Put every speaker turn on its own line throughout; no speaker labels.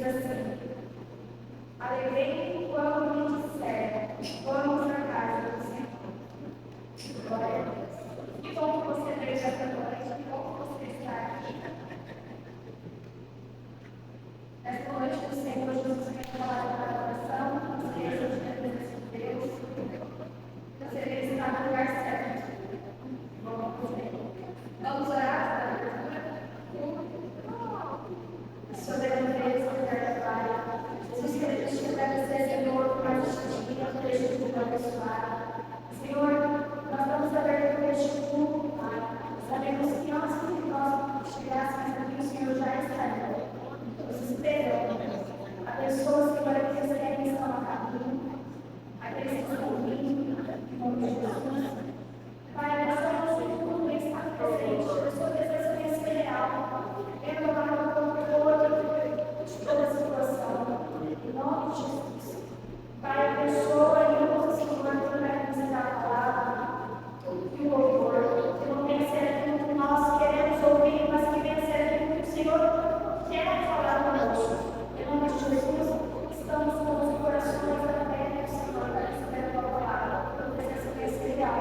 assim: alegrei quando me disseram, vamos à casa do Senhor. Glória a Deus. Que bom que você veio esta noite, que bom que você está aqui. Esta noite o Senhor Jesus vem falar para a oração, você veio na presença de Deus, você veio estar no lugar certo. Vamos orar? Sobre a defesa do trabalho. Jesus, queremos te agradecer, Senhor, por mais este dia, por este culto abençoado. Senhor, nós damos a verdade por este culto, Pai. Sabemos que antes que nós chegássemos aqui, o Senhor já estaria. Nos esperando. Abençoa, Senhor, aqueles que estão a caminho, aqueles que estão vindo, em nome de Jesus. Pai, nós estamos em tudo que está presente. Eu sou desejo especial. Renovar o controle de toda a situação. Em nome de Jesus. Pai, abençoa e usa, Senhor, para visitar a palavra e o louvor. Que não venha ser aquilo que nós queremos ouvir, mas que venha ser aquilo que o Senhor quer falar conosco. Em nome de Jesus, estamos com os corações abertos, Senhor, para receber a tua palavra. Por presença especial,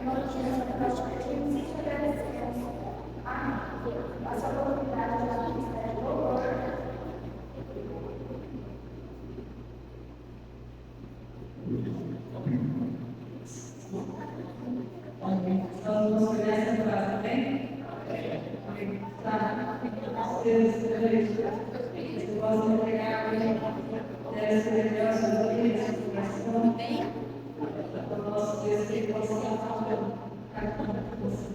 em nome de Jesus, nós te pedimos e te agradecemos. Amém. Passa a oportunidade de ministério do louvor.
Vamos começar a falar também? Tá. Vocês possam pegar dessa negócio da coração. O nosso Deus que possa falar com vocês.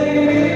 Thank you.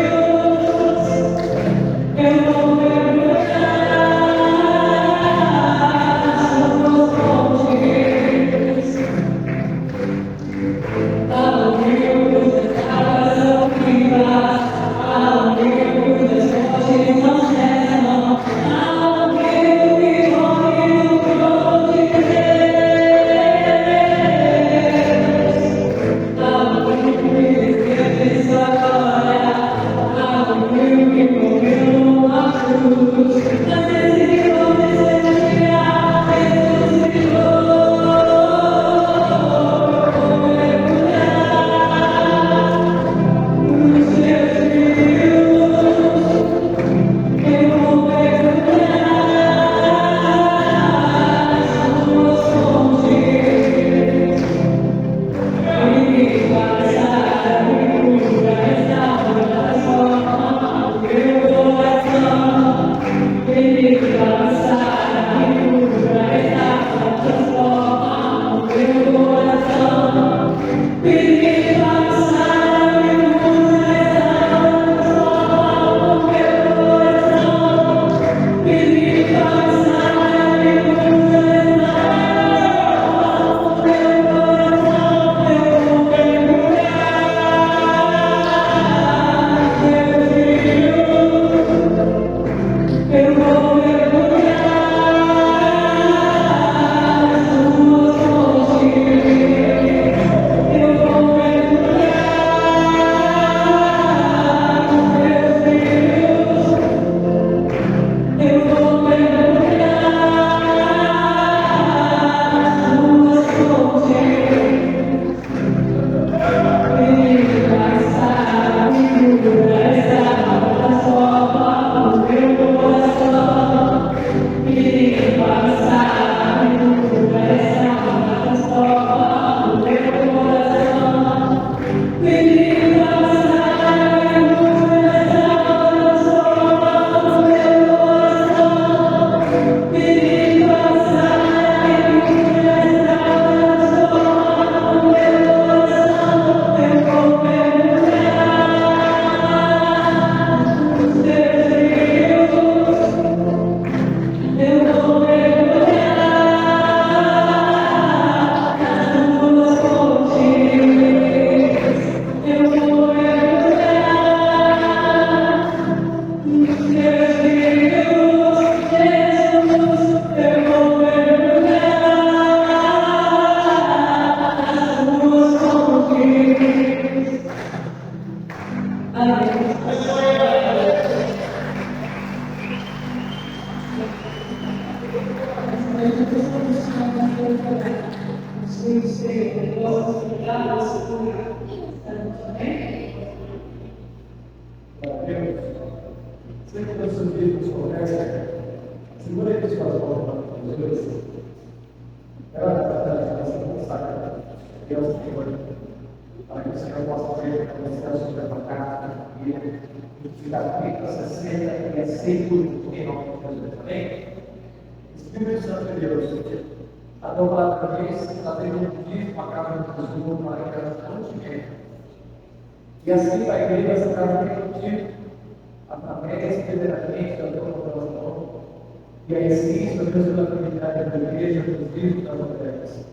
Senhor, que possa cuidar da nossa cura. Amém?
Deus, sempre que os seus filhos conversam, segura eles com as mãos para os dois. Ela está consagrada. Deus, Senhor, para que o Senhor possa ver que você é sobre a tua casa, família, que da vida se senta e aceita em nome de Jesus. Amém? Espírito Santo de Deus, a tua palavra diz que está tendo um dízimo a casa do Senhor para a casa do Senhor. E assim a igreja se casa contigo, através, primeiramente, da tua oração, e a essência da comunidade da igreja, dos livros das ofertas.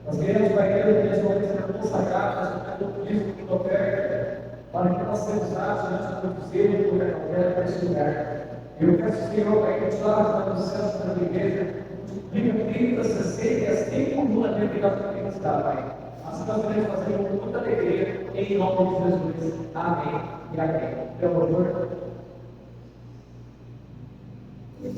Nós queremos, Pai, que nesse momento seja consagrado pelo Cristo que oferta, para que nós sejamos usados diante do Senhor e por oferta para esse lugar. Eu peço, Senhor, Pai, que te lave nos céus da igreja, multiplica 30, 60 e assim como a gente está, Pai. Assim nós queremos fazer com muita alegria, em nome de Jesus. Amém e amém. Pelo amor.
Eu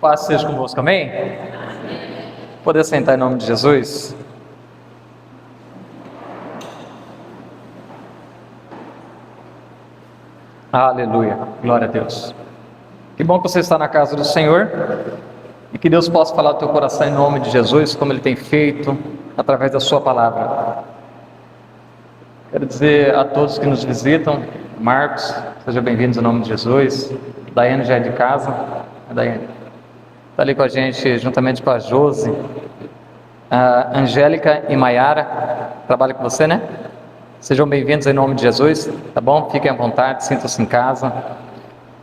Paz seja convosco, amém? Poder sentar em nome de Jesus. Aleluia, glória a Deus. Que bom que você está na casa do Senhor e que Deus possa falar do teu coração em nome de Jesus, como Ele tem feito através da sua palavra. Quero dizer a todos que nos visitam, Marcos, sejam bem-vindos em nome de Jesus. Daiane já é de casa, a Daiane está ali com a gente, juntamente com a Josi, a Angélica e Maiara, trabalham com você, né? Sejam bem-vindos em nome de Jesus, tá bom? Fiquem à vontade, sintam-se em casa.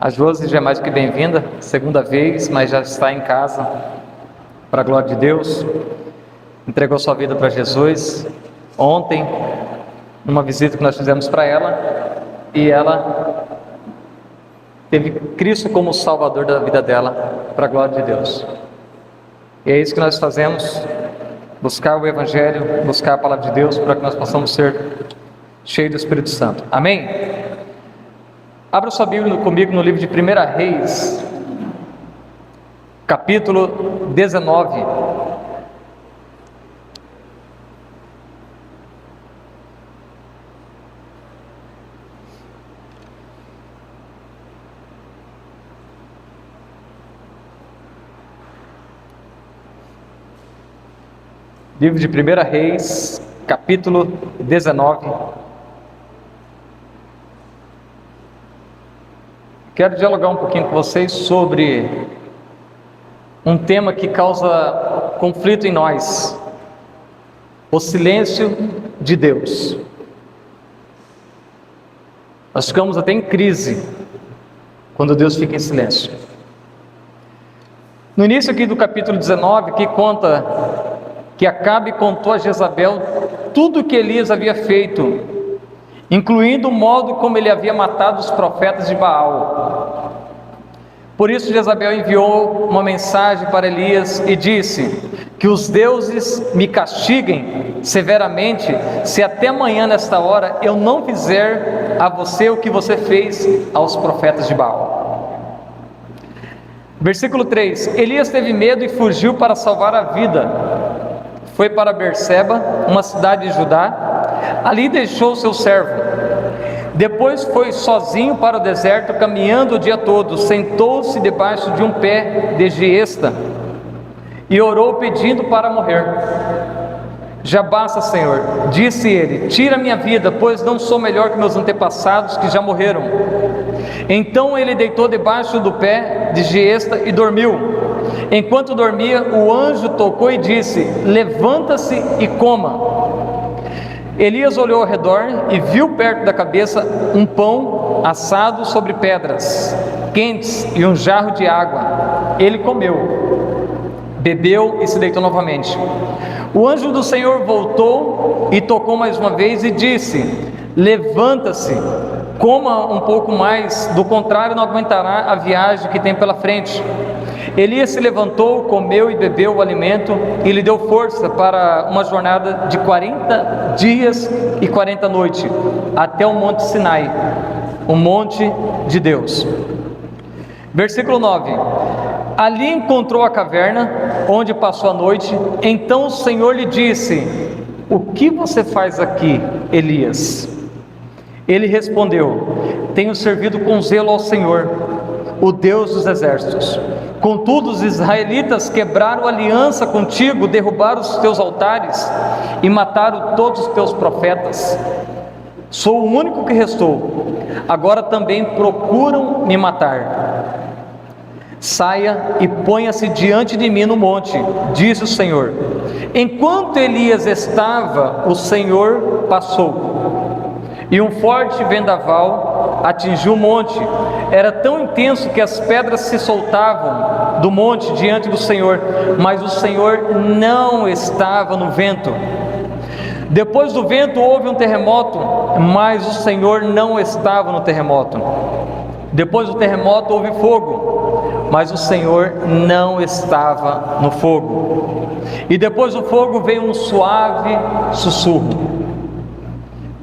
A Josi já é mais do que bem-vinda, segunda vez, mas já está em casa, para a glória de Deus. Entregou sua vida para Jesus ontem, numa visita que nós fizemos para ela, e ela teve Cristo como Salvador da vida dela, para a glória de Deus. E é isso que nós fazemos, buscar o Evangelho, buscar a Palavra de Deus, para que nós possamos ser cheios do Espírito Santo. Amém? Abra sua Bíblia comigo no livro de 1 Reis, capítulo 19. Livro de 1 Reis, capítulo 19. Quero dialogar um pouquinho com vocês sobre um tema que causa conflito em nós: o silêncio de Deus. Nós ficamos até em crise quando Deus fica em silêncio. No início aqui do capítulo 19, que conta que Acabe contou a Jezabel tudo o que Elias havia feito, incluindo o modo como ele havia matado os profetas de Baal. Por isso Jezabel enviou uma mensagem para Elias e disse: que os deuses me castiguem severamente, se até amanhã nesta hora eu não fizer a você o que você fez aos profetas de Baal. Versículo 3: Elias teve medo e fugiu para salvar a vida. Foi para Berseba, uma cidade de Judá. Ali deixou seu servo. Depois foi sozinho para o deserto, caminhando o dia todo. Sentou-se debaixo de um pé de giesta e orou pedindo para morrer. Já basta, Senhor, disse ele, tira minha vida, pois não sou melhor que meus antepassados que já morreram. Então ele deitou debaixo do pé de giesta e dormiu. Enquanto dormia, o anjo tocou e disse: levanta-se e coma. Elias olhou ao redor e viu perto da cabeça um pão assado sobre pedras quentes e um jarro de água. Ele comeu, bebeu e se deitou novamente. O anjo do Senhor voltou e tocou mais uma vez e disse: levanta-se, coma um pouco mais, do contrário não aguentará a viagem que tem pela frente. Elias se levantou, comeu e bebeu o alimento e lhe deu força para uma jornada de 40 dias e 40 noites, até o monte Sinai, o monte de Deus. Versículo 9: ali encontrou a caverna, onde passou a noite. Então o Senhor lhe disse: o que você faz aqui, Elias? Ele respondeu: tenho servido com zelo ao Senhor, o Deus dos exércitos. Contudo, os israelitas quebraram aliança contigo, derrubaram os teus altares e mataram todos os teus profetas. Sou o único que restou. Agora também procuram me matar. Saia e ponha-se diante de mim no monte, disse o Senhor. Enquanto Elias estava, o Senhor passou, e um forte vendaval atingiu o monte. Era tão intenso que as pedras se soltavam do monte diante do Senhor, mas o Senhor não estava no vento. Depois do vento houve um terremoto, mas o Senhor não estava no terremoto. Depois do terremoto houve fogo, mas o Senhor não estava no fogo. E depois do fogo veio um suave sussurro.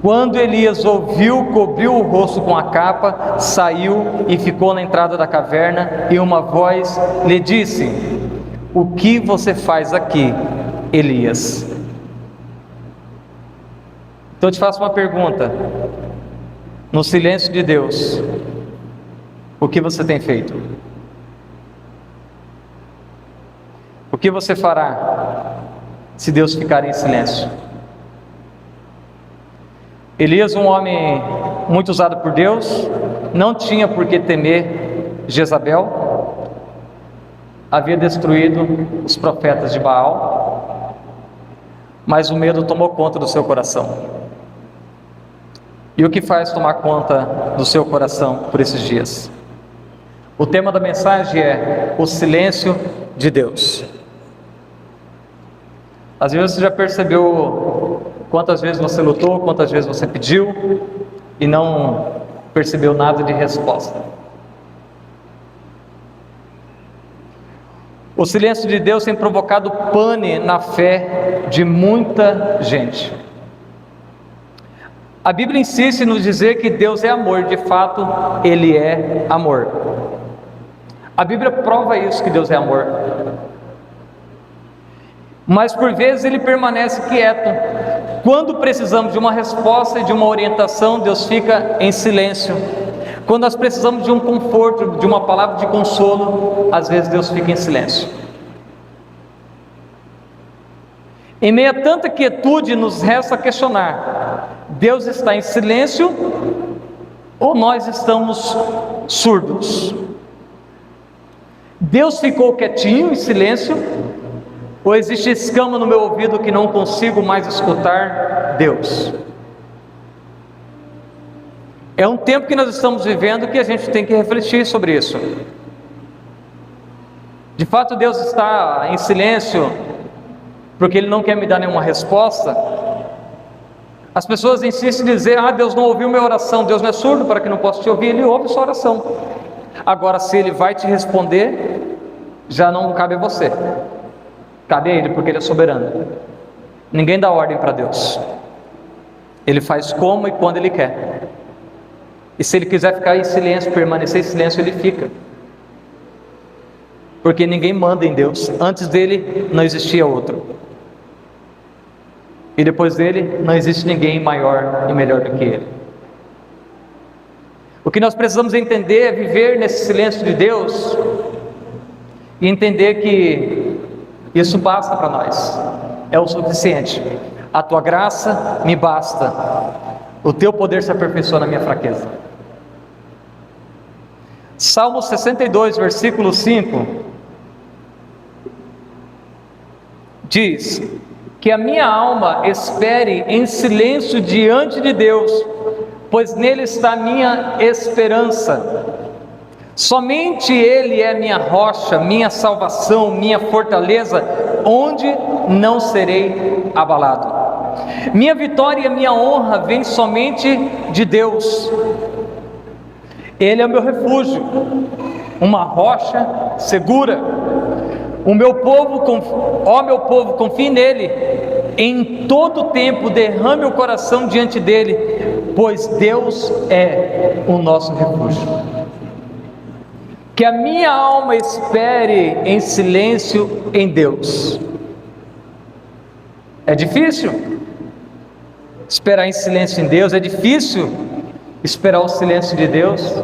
Quando Elias ouviu, cobriu o rosto com a capa, saiu e ficou na entrada da caverna, e uma voz lhe disse: o que você faz aqui, Elias? Então eu te faço uma pergunta: no silêncio de Deus, o que você tem feito? O que você fará se Deus ficar em silêncio? Elias, um homem muito usado por Deus, não tinha por que temer Jezabel, havia destruído os profetas de Baal, mas o medo tomou conta do seu coração. E o que faz tomar conta do seu coração por esses dias? O tema da mensagem é o silêncio de Deus. Às vezes você já percebeu quantas vezes você lutou, quantas vezes você pediu e não percebeu nada de resposta. O silêncio de Deus tem provocado pane na fé de muita gente. A Bíblia insiste em nos dizer que Deus é amor, de fato, Ele é amor. A Bíblia prova isso, que Deus é amor. Mas por vezes Ele permanece quieto. Quando precisamos de uma resposta e de uma orientação, Deus fica em silêncio. Quando nós precisamos de um conforto, de uma palavra de consolo, às vezes Deus fica em silêncio. Em meio a tanta quietude, nos resta questionar: Deus está em silêncio ou nós estamos surdos? Deus ficou quietinho, em silêncio, ou existe escama no meu ouvido que não consigo mais escutar Deus? É um tempo que nós estamos vivendo que a gente tem que refletir sobre isso. De fato, Deus está em silêncio porque Ele não quer me dar nenhuma resposta? As pessoas insistem em dizer: Deus não ouviu minha oração. Deus não é surdo para que não possa te ouvir, Ele ouve sua oração. Agora, se Ele vai te responder, já não cabe a você, cabe a Ele, porque Ele é soberano. Ninguém dá ordem para Deus, Ele faz como e quando Ele quer. E se Ele quiser ficar em silêncio, permanecer em silêncio, Ele fica, porque ninguém manda em Deus. Antes dele não existia outro, e depois dele não existe ninguém maior e melhor do que Ele. O que nós precisamos entender é viver nesse silêncio de Deus e entender que isso basta para nós, é o suficiente. A tua graça me basta, o teu poder se aperfeiçoa na minha fraqueza. Salmo 62, versículo 5 diz: que a minha alma espere em silêncio diante de Deus, pois nele está a minha esperança. Somente Ele é minha rocha, minha salvação, minha fortaleza, onde não serei abalado. Minha vitória e minha honra vem somente de Deus. Ele é o meu refúgio, uma rocha segura. O meu povo, ó meu povo, confie nele. Em todo tempo derrame o coração diante dele, pois Deus é o nosso refúgio. Que a minha alma espere em silêncio em Deus. É difícil esperar em silêncio em Deus, é difícil esperar o silêncio de Deus.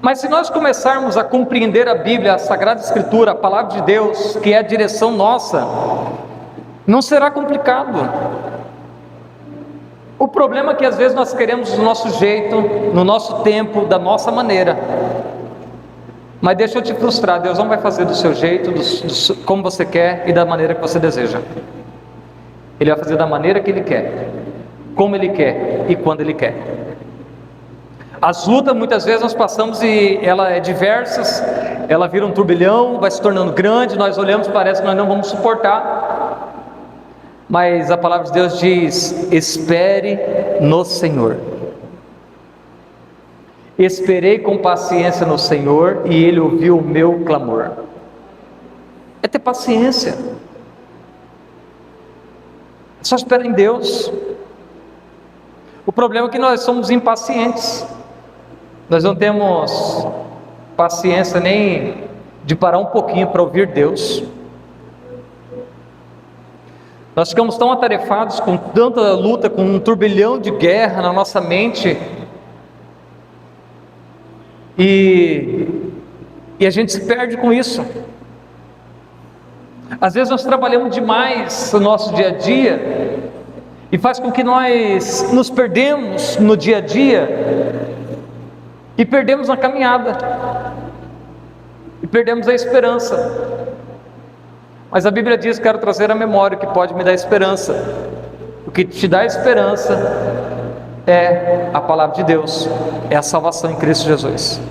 Mas se nós começarmos a compreender a Bíblia, a Sagrada Escritura, a Palavra de Deus, que é a direção nossa, não será complicado. O problema é que às vezes nós queremos do nosso jeito, no nosso tempo, da nossa maneira. Mas deixa eu te frustrar, Deus não vai fazer do seu jeito, como você quer e da maneira que você deseja. Ele vai fazer da maneira que Ele quer, como Ele quer e quando Ele quer. As lutas muitas vezes nós passamos e ela é diversas, ela vira um turbilhão, vai se tornando grande, nós olhamos e parece que nós não vamos suportar. Mas a palavra de Deus diz: espere no Senhor. Esperei com paciência no Senhor e Ele ouviu o meu clamor. É ter paciência. É só esperar em Deus. O problema é que nós somos impacientes. Nós não temos paciência nem de parar um pouquinho para ouvir Deus. Nós ficamos tão atarefados com tanta luta, com um turbilhão de guerra na nossa mente, e a gente se perde com isso. Às vezes nós trabalhamos demais no nosso dia a dia, e faz com que nós nos perdemos no dia a dia, e perdemos a caminhada, e perdemos a esperança. Mas a Bíblia diz: quero trazer a memória o que pode me dar esperança. O que te dá esperança é a palavra de Deus, é a salvação em Cristo Jesus.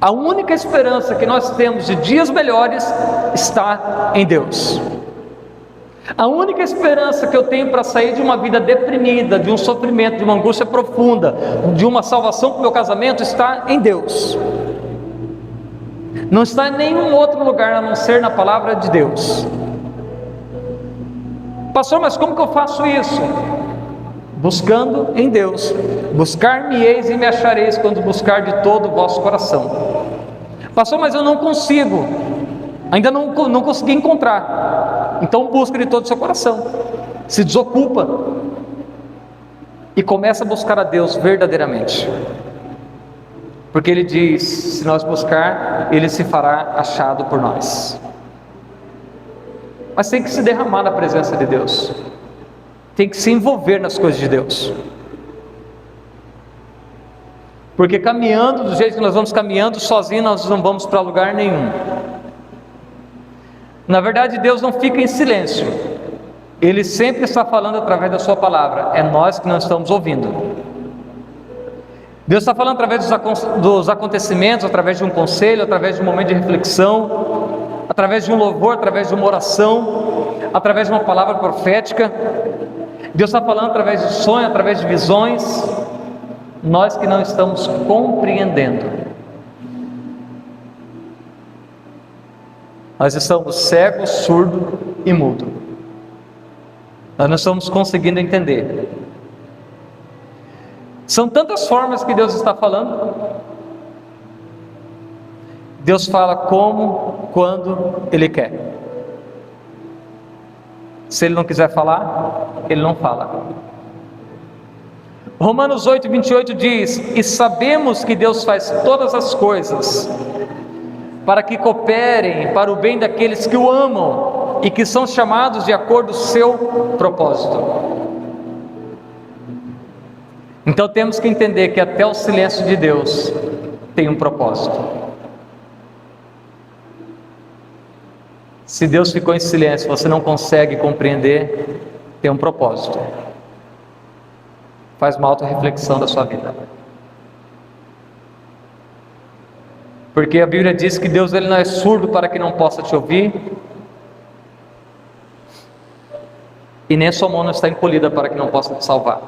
A única esperança que nós temos de dias melhores está em Deus. A única esperança que eu tenho para sair de uma vida deprimida, de um sofrimento, de uma angústia profunda, de uma salvação para o meu casamento, está em Deus. Não está em nenhum outro lugar a não ser na palavra de Deus. Pastor, mas como que eu faço isso? Buscando em Deus. Buscar-me-eis e me achareis quando buscar de todo o vosso coração. Pastor, mas eu não consigo. Ainda não consegui encontrar. Então busca de todo o seu coração. Se desocupa. E começa a buscar a Deus verdadeiramente. Porque Ele diz, se nós buscar, Ele se fará achado por nós. Mas tem que se derramar na presença de Deus. Tem que se envolver nas coisas de Deus. Porque caminhando do jeito que nós vamos caminhando, sozinhos nós não vamos para lugar nenhum. Na verdade, Deus não fica em silêncio. Ele sempre está falando através da sua palavra. É nós que não estamos ouvindo. Deus está falando através dos acontecimentos, através de um conselho, através de um momento de reflexão, através de um louvor, através de uma oração, através de uma palavra profética. Deus está falando através de sonhos, através de visões. Nós que não estamos compreendendo. Nós estamos cegos, surdos e mudos. Nós não estamos conseguindo entender. São tantas formas que Deus está falando. Deus fala como, quando Ele quer. Se Ele não quiser falar, Ele não fala. Romanos 8, 28 diz: e sabemos que Deus faz todas as coisas para que cooperem para o bem daqueles que o amam e que são chamados de acordo com o seu propósito. Então temos que entender que até o silêncio de Deus tem um propósito. Se Deus ficou em silêncio, você não consegue compreender, tem um propósito. Faz uma auto-reflexão da sua vida. Porque a Bíblia diz que Deus ele não é surdo para que não possa te ouvir, e nem a sua mão não está encolhida para que não possa te salvar.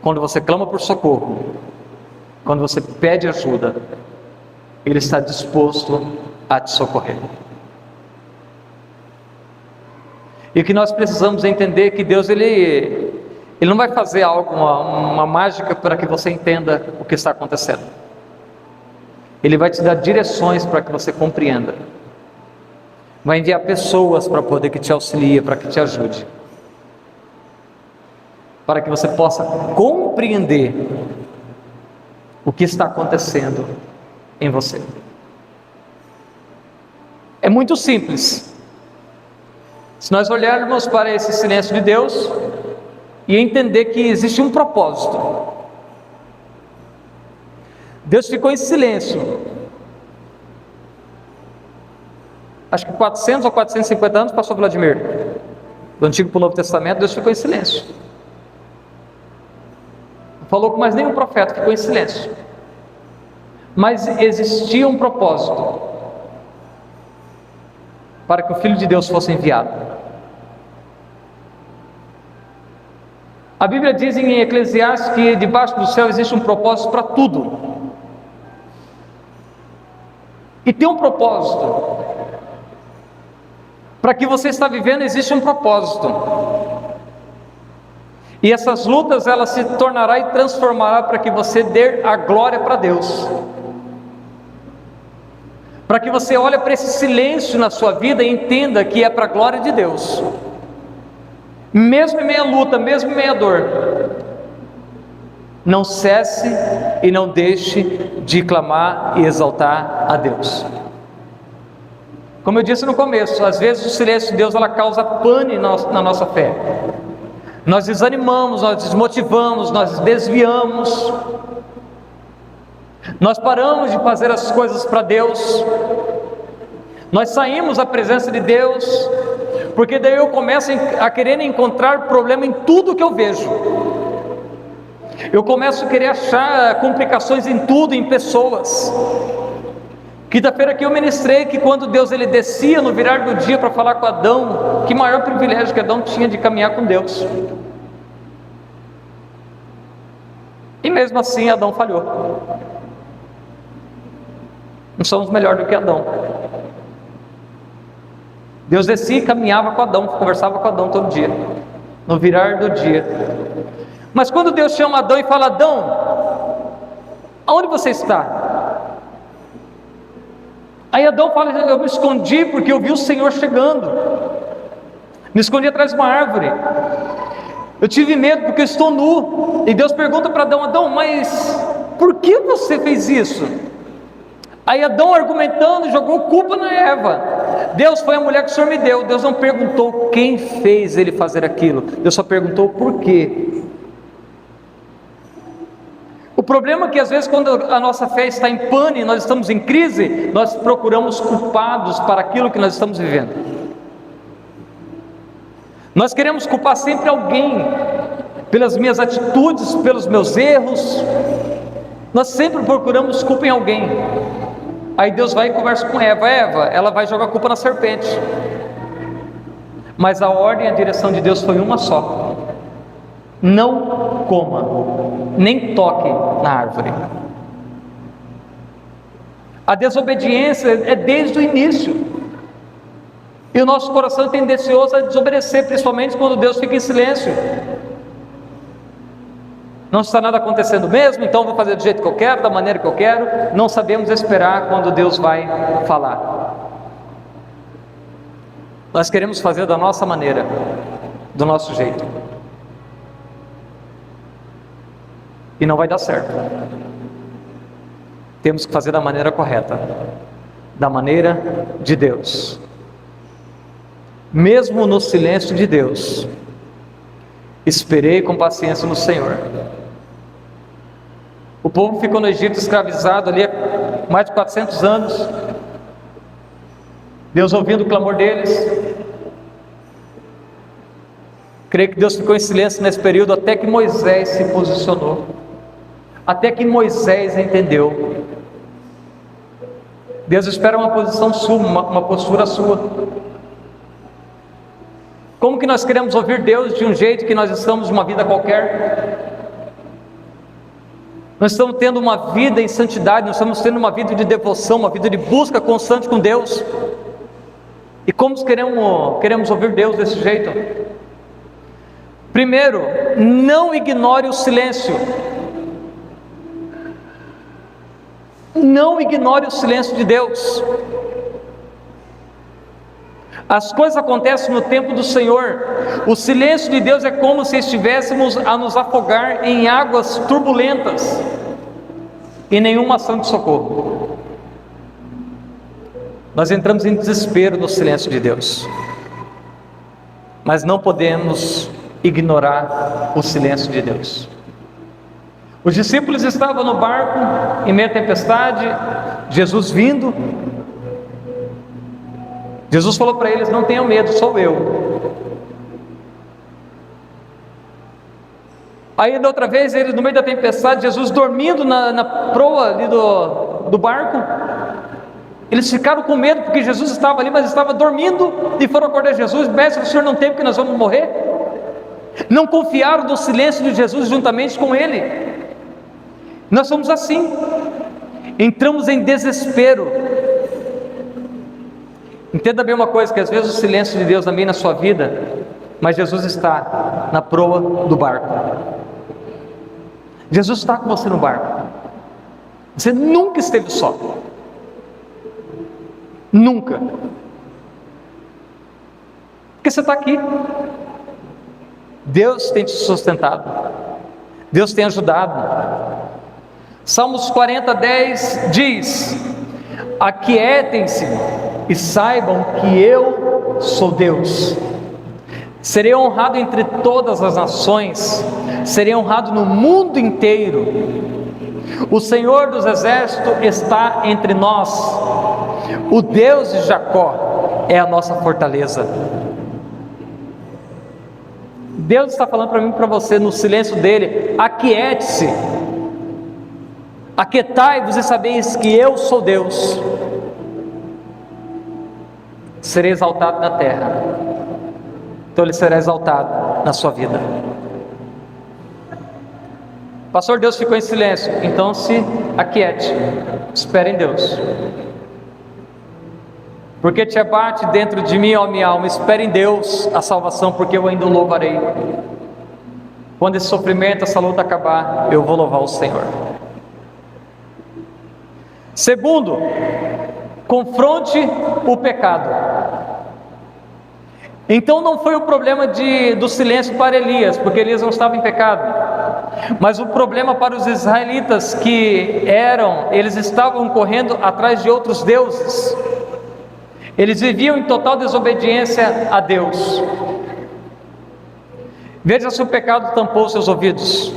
Quando você clama por socorro, quando você pede ajuda, Ele está disposto a te socorrer. E o que nós precisamos entender é que Deus ele não vai fazer algo, uma mágica para que você entenda o que está acontecendo. Ele vai te dar direções para que você compreenda. Vai enviar pessoas para poder que te auxilie, para que te ajude. Para que você possa compreender o que está acontecendo em você. É muito simples. Se nós olharmos para esse silêncio de Deus e entender que existe um propósito. Deus ficou em silêncio. Acho que 400 ou 450 anos, pastor Vladimir. Do Antigo para o Novo Testamento, Deus ficou em silêncio. Não falou com mais nenhum profeta, ficou em silêncio. Mas existia um propósito para que o Filho de Deus fosse enviado. A Bíblia diz em Eclesiastes que debaixo do céu existe um propósito para tudo. E tem um propósito. Para que você está vivendo existe um propósito. E essas lutas elas se tornará e transformará para que você dê a glória para Deus. Para que você olhe para esse silêncio na sua vida e entenda que é para a glória de Deus. Mesmo em meio à luta, mesmo em meio à dor, não cesse e não deixe de clamar e exaltar a Deus. Como eu disse no começo, às vezes o silêncio de Deus ela causa pane na nossa fé. Nós desanimamos, nós desmotivamos, nós desviamos. Nós paramos de fazer as coisas para Deus. Nós saímos da presença de Deus, porque daí eu começo a querer encontrar problema em tudo que eu vejo. Eu começo a querer achar complicações em tudo, em pessoas. Quinta-feira que eu ministrei que quando Deus ele descia no virar do dia para falar com Adão, que maior privilégio que Adão tinha de caminhar com Deus. E mesmo assim Adão falhou. Não somos melhor do que Adão. Deus descia e caminhava com Adão, conversava com Adão todo dia, no virar do dia. Mas quando Deus chama Adão e fala: Adão, aonde você está? Aí Adão fala: eu me escondi porque eu vi o Senhor chegando, me escondi atrás de uma árvore, eu tive medo porque eu estou nu. E Deus pergunta para Adão: Adão, mas por que você fez isso? Aí Adão, argumentando, jogou culpa na Eva. Deus, foi a mulher que o Senhor me deu. Deus não perguntou quem fez ele fazer aquilo, Deus só perguntou por quê. O problema é que às vezes, quando a nossa fé está em pane, nós estamos em crise, nós procuramos culpados para aquilo que nós estamos vivendo. Nós queremos culpar sempre alguém, pelas minhas atitudes, pelos meus erros. Nós sempre procuramos culpa em alguém. Aí Deus vai e conversa com Eva. Ela vai jogar a culpa na serpente. Mas a ordem e a direção de Deus foi uma só: não coma, nem toque na árvore. A desobediência é desde o início, e o nosso coração é tendencioso a desobedecer, principalmente quando Deus fica em silêncio. Não está nada acontecendo mesmo, então vou fazer do jeito que eu quero, da maneira que eu quero. Não sabemos esperar quando Deus vai falar. Nós queremos fazer da nossa maneira, do nosso jeito, e não vai dar certo. Temos que fazer da maneira correta, da maneira de Deus. Mesmo no silêncio de Deus, esperei com paciência no Senhor. O povo ficou no Egito escravizado ali há mais de 400 anos. Deus ouvindo o clamor deles. Creio que Deus ficou em silêncio nesse período até que Moisés se posicionou, até que Moisés entendeu. Deus espera uma posição sua, uma postura sua. Como que nós queremos ouvir Deus de um jeito que nós estamos numa vida qualquer? Nós estamos tendo uma vida em santidade, nós estamos tendo uma vida de devoção, uma vida de busca constante com Deus. E como queremos ouvir Deus desse jeito? Primeiro, não ignore o silêncio. Não ignore o silêncio de Deus. As coisas acontecem no tempo do Senhor. O silêncio de Deus é como se estivéssemos a nos afogar em águas turbulentas e nenhuma ação de socorro. Nós entramos em desespero no silêncio de Deus, mas não podemos ignorar o silêncio de Deus. Os discípulos estavam no barco em meio à tempestade, Jesus vindo. Jesus falou para eles: não tenham medo, sou eu. Aí da outra vez, eles no meio da tempestade, Jesus dormindo na proa ali do barco. Eles ficaram com medo porque Jesus estava ali, mas estava dormindo, e foram acordar Jesus: mestre, o senhor não teme que nós vamos morrer? Não confiaram no silêncio de Jesus juntamente com ele. Nós somos assim, entramos em desespero. Entenda bem uma coisa, que às vezes o silêncio de Deus na minha e na sua vida, mas Jesus está na proa do barco. Jesus está com você no barco. Você nunca esteve só. Nunca. Porque você está aqui. Deus tem te sustentado. Deus tem ajudado. Salmos 40:10 diz: aquietem-se e saibam que eu sou Deus. Serei honrado entre todas as nações, serei honrado no mundo inteiro. O Senhor dos exércitos está entre nós. O Deus de Jacó é a nossa fortaleza. Deus está falando para mim e para você no silêncio dele: aquiete-se, aquietai-vos e sabeis que eu sou Deus. Serei exaltado na terra, então ele será exaltado na sua vida. Pastor, Deus ficou em silêncio. Então se aquiete, espere em Deus. Porque te abate dentro de mim, ó minha alma, espere em Deus a salvação, porque eu ainda o louvarei. Quando esse sofrimento, essa luta acabar, eu vou louvar o Senhor. Segundo, confronte o pecado. Então não foi o problema do silêncio para Elias, porque Elias não estava em pecado, mas o problema para os israelitas eles estavam correndo atrás de outros deuses. Eles viviam em total desobediência a Deus. Veja se o pecado tampou seus ouvidos,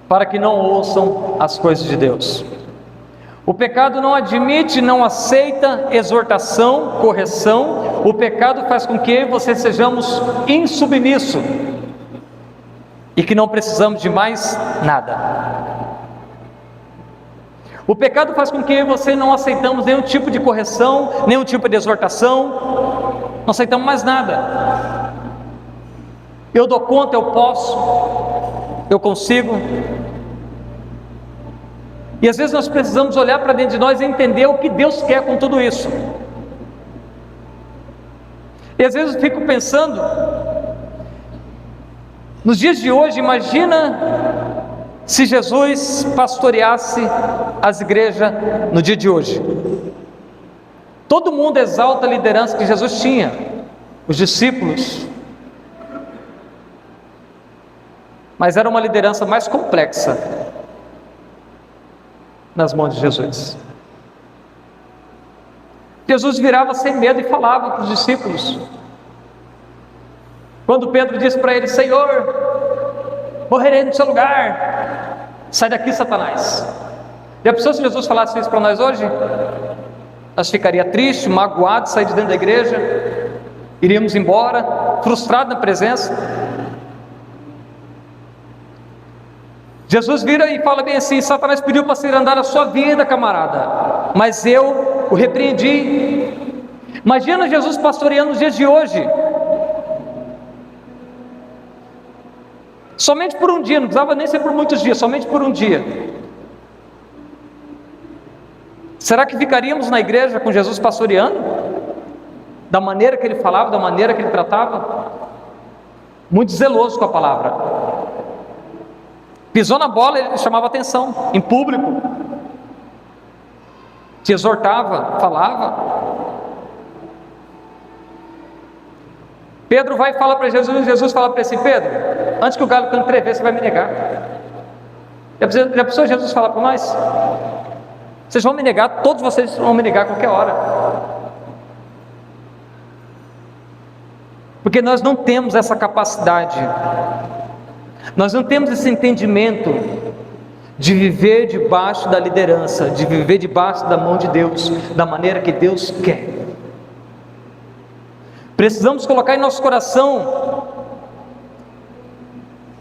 para que não ouçam as coisas de Deus. O pecado não admite, não aceita exortação, correção. O pecado faz com que você sejamos insubmissos e que não precisamos de mais nada. O pecado faz com que você não aceitamos nenhum tipo de correção, nenhum tipo de exortação, não aceitamos mais nada. Eu dou conta, eu posso, eu consigo. E às vezes nós precisamos olhar para dentro de nós e entender o que Deus quer com tudo isso. E às vezes eu fico pensando, nos dias de hoje, imagina se Jesus pastoreasse as igrejas no dia de hoje. Todo mundo exalta a liderança que Jesus tinha, os discípulos, mas era uma liderança mais complexa nas mãos de Jesus. Jesus virava sem medo e falava para os discípulos. Quando Pedro disse para ele: Senhor, morrerei no seu lugar, sai daqui, Satanás. Já pensou se Jesus falasse isso para nós hoje? Nós ficaríamos tristes, magoados, sair de dentro da igreja, iríamos embora, frustrados na presença. Jesus vira e fala bem assim: Satanás pediu para você andar a sua vida, camarada, mas eu o repreendi. Imagina Jesus pastoreando nos dias de hoje, somente por um dia, não precisava nem ser por muitos dias, somente por um dia. Será que ficaríamos na igreja com Jesus pastoreando? Da maneira que ele falava, da maneira que ele tratava? Muito zeloso com a palavra. Pisou na bola, ele chamava atenção, em público, te exortava, falava. Pedro vai e fala para Jesus, Jesus fala para ele: Pedro, antes que o galo cante 3 vezes, você vai me negar. Já pensou Jesus falar para nós? Vocês vão me negar, todos vocês vão me negar a qualquer hora. Porque nós não temos essa capacidade, nós não temos esse entendimento de viver debaixo da liderança, de viver debaixo da mão de Deus, da maneira que Deus quer. Precisamos colocar em nosso coração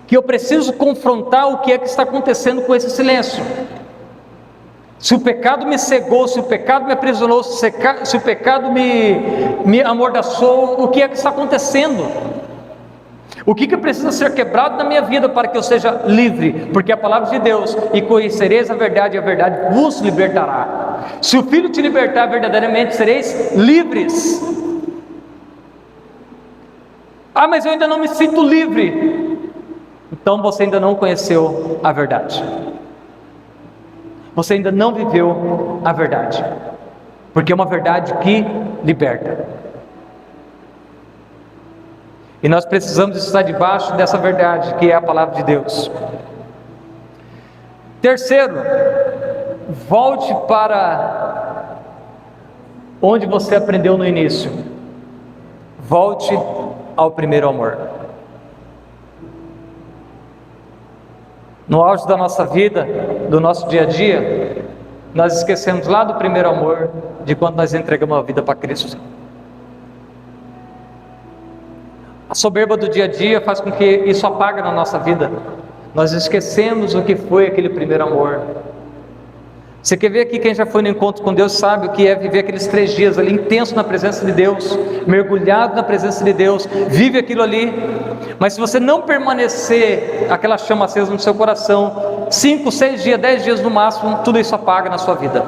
que eu preciso confrontar o que é que está acontecendo com esse silêncio. Se o pecado me cegou, se o pecado me aprisionou, se o pecado me amordaçou, o que é que está acontecendo? O que precisa ser quebrado na minha vida para que eu seja livre? Porque a palavra de Deus: e conhecereis a verdade vos libertará. Se o Filho te libertar verdadeiramente, sereis livres. Ah, mas eu ainda não me sinto livre. Então você ainda não conheceu a verdade, você ainda não viveu a verdade, porque é uma verdade que liberta. E nós precisamos estar debaixo dessa verdade, que é a palavra de Deus. Terceiro, volte para onde você aprendeu no início. Volte ao primeiro amor. No auge da nossa vida, do nosso dia a dia, nós esquecemos lá do primeiro amor, de quando nós entregamos a vida para Cristo. A soberba do dia a dia faz com que isso apague na nossa vida. Nós esquecemos o que foi aquele primeiro amor. Você quer ver aqui, quem já foi no encontro com Deus sabe o que é viver aqueles 3 dias ali intenso na presença de Deus, mergulhado na presença de Deus, vive aquilo ali. Mas se você não permanecer aquela chama acesa no seu coração, 5, 6 dias, 10 dias no máximo, tudo isso apaga na sua vida.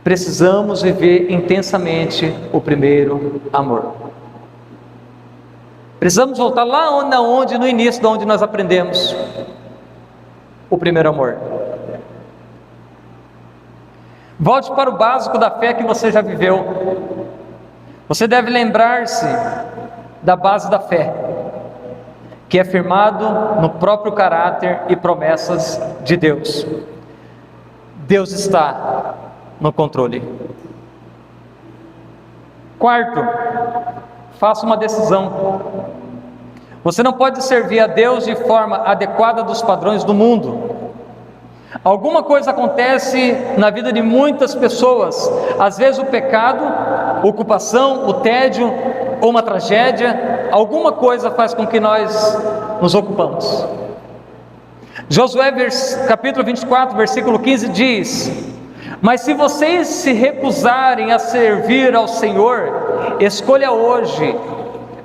precisamos viver intensamente o primeiro amor. Precisamos voltar lá onde no início, de onde nós aprendemos o primeiro amor. Volte para o básico da fé que você já viveu. Você deve lembrar-se da base da fé, que é firmado no próprio caráter e promessas de Deus. Deus está no controle. Quarto, faça uma decisão. Você não pode servir a Deus de forma adequada dos padrões do mundo. Alguma coisa acontece na vida de muitas pessoas, às vezes o pecado, a ocupação, o tédio, ou uma tragédia, alguma coisa faz com que nós nos ocupamos. Josué capítulo 24, versículo 15 diz: mas se vocês se recusarem a servir ao Senhor, escolha hoje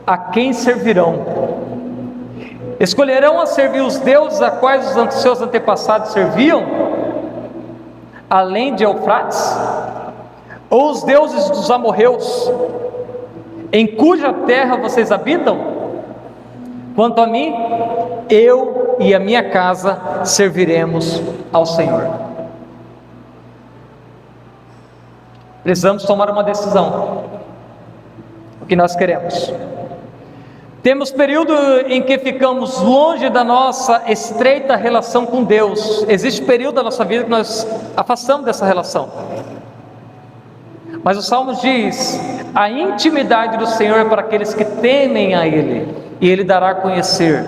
a quem servirão. Escolherão a servir os deuses a quais os seus antepassados serviam, além de Eufrates? Ou os deuses dos amorreus, em cuja terra vocês habitam? Quanto a mim, eu e a minha casa serviremos ao Senhor. Precisamos tomar uma decisão. O que nós queremos? Temos período em que ficamos longe da nossa estreita relação com Deus. Existe período da nossa vida que nós afastamos dessa relação. Mas o Salmo diz: a intimidade do Senhor é para aqueles que temem a Ele, e Ele dará a conhecer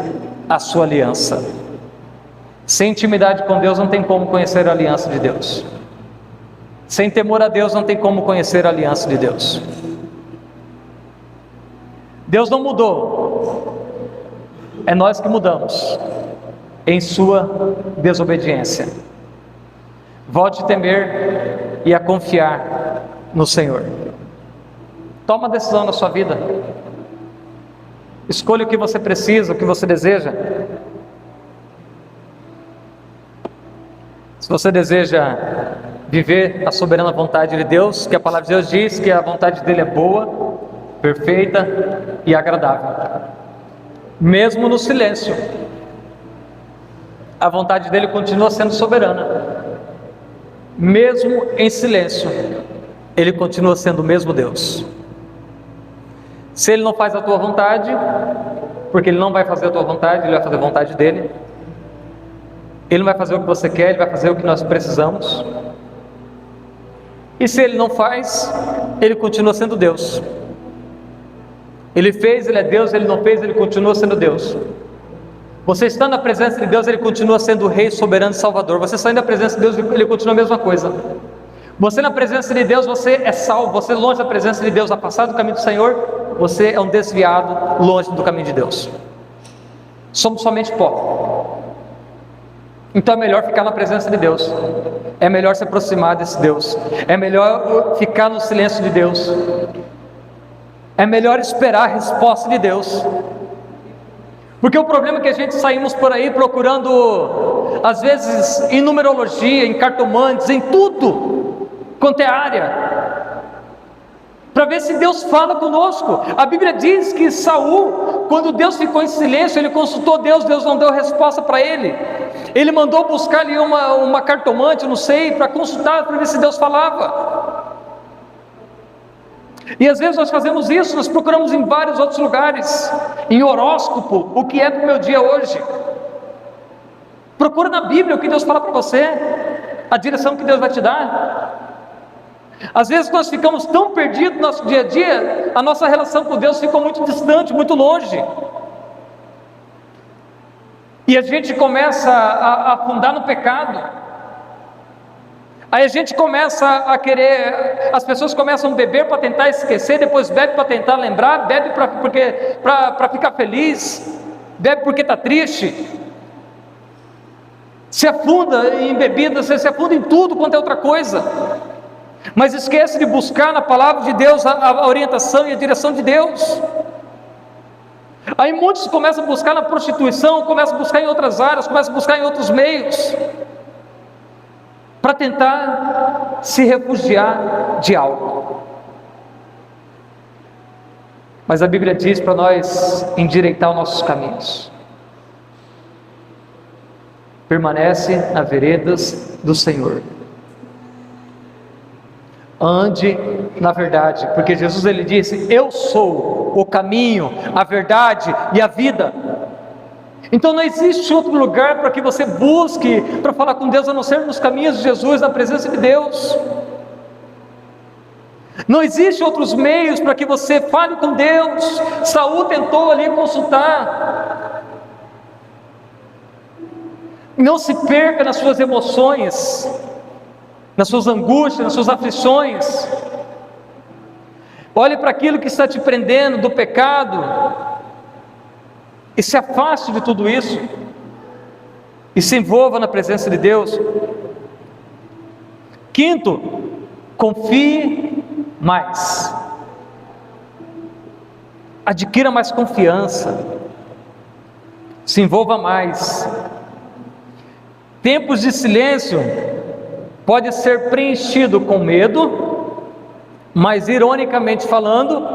a sua aliança. Sem intimidade com Deus não tem como conhecer a aliança de Deus. Sem temor a Deus não tem como conhecer a aliança de Deus. Deus não mudou, é nós que mudamos em sua desobediência. Volte a temer e a confiar no Senhor. Toma uma decisão na sua vida. Escolha o que você precisa, o que você deseja. Se você deseja viver a soberana vontade de Deus, que a palavra de Deus diz que a vontade dele é boa, perfeita e agradável. Mesmo no silêncio, a vontade dele continua sendo soberana. Mesmo em silêncio, ele continua sendo o mesmo Deus. Se ele não faz a tua vontade, porque ele não vai fazer a tua vontade, ele vai fazer a vontade dele. Ele não vai fazer o que você quer, ele vai fazer o que nós precisamos. E se ele não faz, ele continua sendo Deus. Ele fez, ele é Deus, ele não fez, ele continua sendo Deus. Você está na presença de Deus, ele continua sendo o Rei soberano e Salvador. Você saindo da presença de Deus, ele continua a mesma coisa. Você na presença de Deus, você é salvo. Você longe da presença de Deus, afastado do caminho do Senhor, você é um desviado, longe do caminho de Deus. Somos somente pó. Então é melhor ficar na presença de Deus. É melhor se aproximar desse Deus. É melhor ficar no silêncio de Deus. É melhor esperar a resposta de Deus. Porque o problema é que a gente saímos por aí procurando, às vezes, em numerologia, em cartomantes, em tudo quanto é área, para ver se Deus fala conosco. A Bíblia diz que Saul, quando Deus ficou em silêncio, ele consultou Deus, Deus não deu resposta para ele. Ele mandou buscar ali uma cartomante, não sei, para consultar, para ver se Deus falava. E às vezes nós fazemos isso, nós procuramos em vários outros lugares, em horóscopo, o que é do meu dia hoje. Procura na Bíblia o que Deus fala para você, a direção que Deus vai te dar. Às vezes nós ficamos tão perdidos no nosso dia a dia, a nossa relação com Deus ficou muito distante, muito longe. E a gente começa a afundar no pecado. Aí a gente começa a querer, as pessoas começam a beber para tentar esquecer, depois bebe para tentar lembrar, bebe para ficar feliz, bebe porque está triste, se afunda em bebidas, se afunda em tudo quanto é outra coisa, mas esquece de buscar na palavra de Deus a orientação e a direção de Deus. Aí muitos começam a buscar na prostituição, começam a buscar em outras áreas, começam a buscar em outros meios. para tentar se refugiar de algo. Mas a Bíblia diz para nós endireitar os nossos caminhos. Permanece nas veredas do Senhor. Ande na verdade, porque Jesus ele disse: eu sou o caminho, a verdade e a vida. Então não existe outro lugar para que você busque para falar com Deus a não ser nos caminhos de Jesus, na presença de Deus. Não existe outros meios para que você fale com Deus. Saul tentou ali consultar. Não se perca nas suas emoções, nas suas angústias, nas suas aflições. Olhe para aquilo que está te prendendo do pecado e se afaste de tudo isso e se envolva na presença de Deus. Quinto, confie mais. Adquira mais confiança. Se envolva mais. Tempos de silêncio pode ser preenchido com medo, mas ironicamente falando,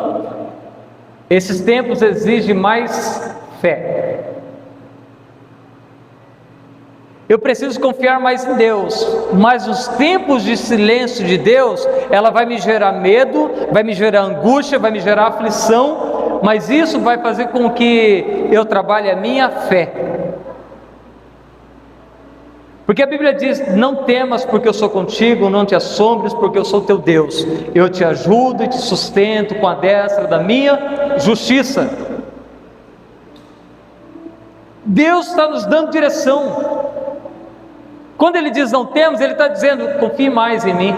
esses tempos exigem mais fé. Eu preciso confiar mais em Deus, mas os tempos de silêncio de Deus, ela vai me gerar medo, vai me gerar angústia, vai me gerar aflição, mas isso vai fazer com que eu trabalhe a minha fé. Porque a Bíblia diz: não temas porque eu sou contigo, não te assombres porque eu sou teu Deus, eu te ajudo e te sustento com a destra da minha justiça. Deus está nos dando direção. Quando Ele diz não temos, Ele está dizendo: confie mais em mim.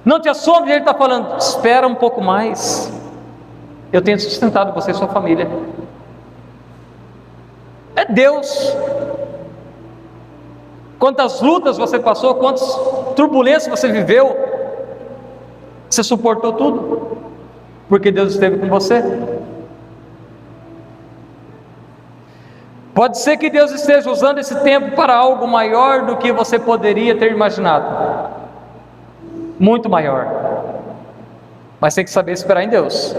Não te assombres, Ele está falando: espera um pouco mais, eu tenho sustentado você e sua família. É Deus. Quantas lutas você passou, quantas turbulências você viveu, você suportou tudo, porque Deus esteve com você. Pode ser que Deus esteja usando esse tempo para algo maior do que você poderia ter imaginado, muito maior, mas tem que saber esperar em Deus.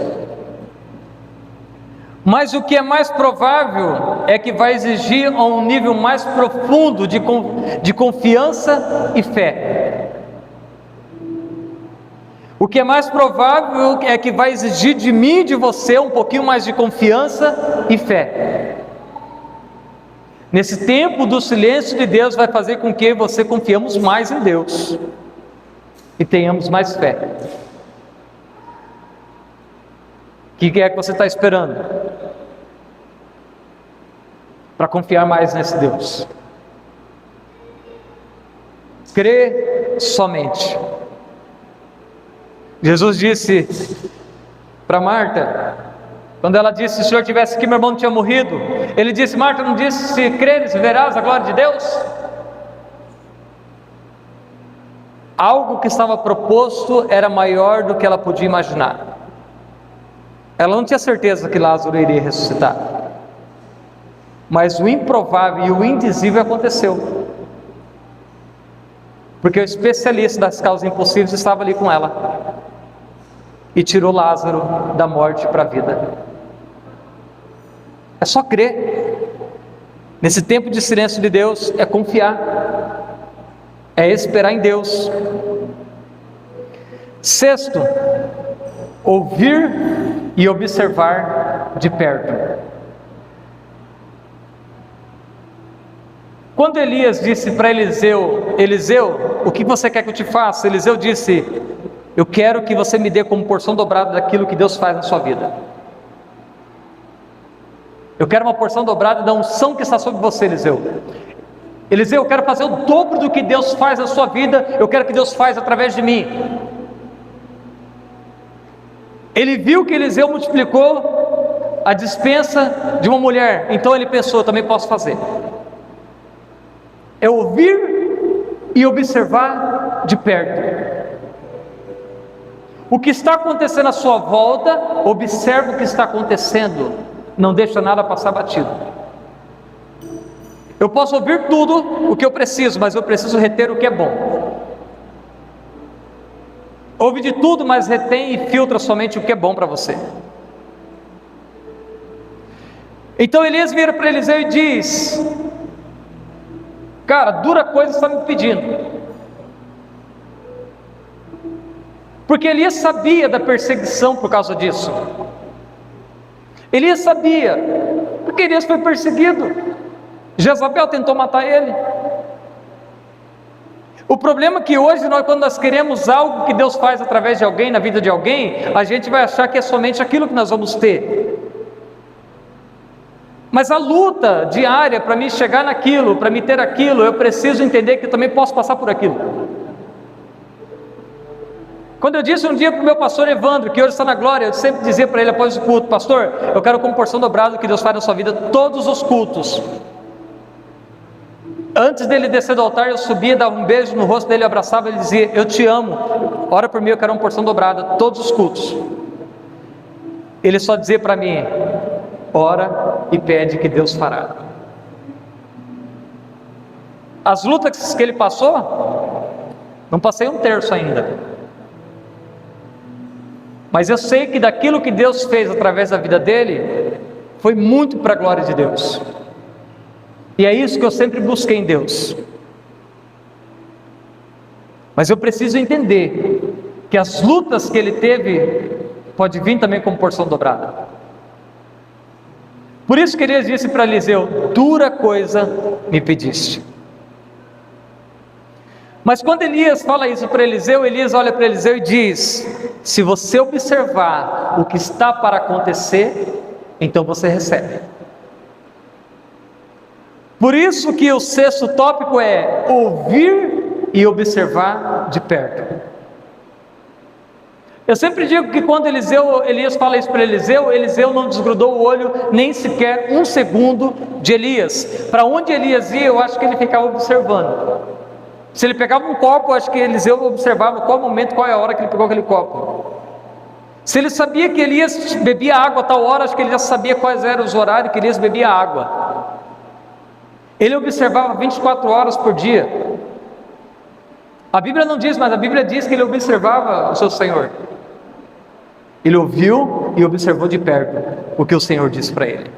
Mas o que é mais provável é que vai exigir um nível mais profundo de confiança e fé. O que é mais provável é que vai exigir de mim e de você um pouquinho mais de confiança e fé. Nesse tempo do silêncio de Deus vai fazer com que você confiemos mais em Deus e tenhamos mais fé. O que é que você está esperando para confiar mais nesse Deus? Crê somente. Jesus disse para Marta, quando ela disse: se o Senhor tivesse aqui, meu irmão não tinha morrido. Ele disse: Marta, não disse, se creres, verás a glória de Deus? Algo que estava proposto era maior do que ela podia imaginar. Ela não tinha certeza que Lázaro iria ressuscitar, mas o improvável e o indizível aconteceu, porque o especialista das causas impossíveis estava ali com ela e tirou Lázaro da morte para a vida. É só crer. Nesse tempo de silêncio de Deus, é confiar, é esperar em Deus. Sexto, ouvir e observar de perto. Quando Elias disse para Eliseu: Eliseu, o que você quer que eu te faça? Eliseu disse: eu quero que você me dê como porção dobrada daquilo que Deus faz na sua vida. Eu quero uma porção dobrada da unção que está sobre você, Eliseu. Eliseu, eu quero fazer o dobro do que Deus faz na sua vida, eu quero que Deus faz através de mim. Ele viu que Eliseu multiplicou a despensa de uma mulher, então ele pensou: também posso fazer. É ouvir e observar de perto. O que está acontecendo à sua volta, observa o que está acontecendo, não deixa nada passar batido. Eu posso ouvir tudo o que eu preciso, mas eu preciso reter o que é bom. Ouve de tudo, mas retém e filtra somente o que é bom para você. Então Elias vira para Eliseu e diz: cara, dura coisa você está me pedindo. Porque Elias sabia da perseguição por causa disso. Elias sabia, porque Elias foi perseguido. Jezabel tentou matar ele. O problema é que hoje, quando nós queremos algo que Deus faz através de alguém, na vida de alguém, a gente vai achar que é somente aquilo que nós vamos ter. Mas a luta diária para me chegar naquilo, para me ter aquilo, eu preciso entender que eu também posso passar por aquilo. Quando eu disse um dia para o meu pastor Evandro, que hoje está na glória, eu sempre dizia para ele após o culto: pastor, eu quero como porção dobrada que Deus faz na sua vida todos os cultos. Antes dele descer do altar, eu subia, dava um beijo no rosto dele, abraçava, ele dizia: eu te amo, ora por mim, eu quero uma porção dobrada todos os cultos. Ele só dizia para mim: ora e pede que Deus fará. As lutas que ele passou, não passei um terço ainda. Mas eu sei que daquilo que Deus fez através da vida dele, foi muito para a glória de Deus. E é isso que eu sempre busquei em Deus. Mas eu preciso entender que as lutas que ele teve, pode vir também como porção dobrada. Por isso que Elias disse para Eliseu: dura coisa me pediste. Mas quando Elias fala isso para Eliseu, Elias olha para Eliseu e diz: se você observar o que está para acontecer, então você recebe. Por isso que o sexto tópico é ouvir e observar de perto. Eu sempre digo que quando Elias fala isso para Eliseu, Eliseu não desgrudou o olho nem sequer um segundo de Elias. Para onde Elias ia, eu acho que ele ficava observando. Se ele pegava um copo, eu acho que Eliseu observava qual momento, qual é a hora que ele pegou aquele copo. Se ele sabia que Elias bebia água a tal hora, acho que ele já sabia quais eram os horários que Elias bebia água. Ele observava 24 horas por dia. A Bíblia não diz, mas a Bíblia diz que ele observava o seu Senhor. Ele ouviu e observou de perto o que o Senhor disse para ele.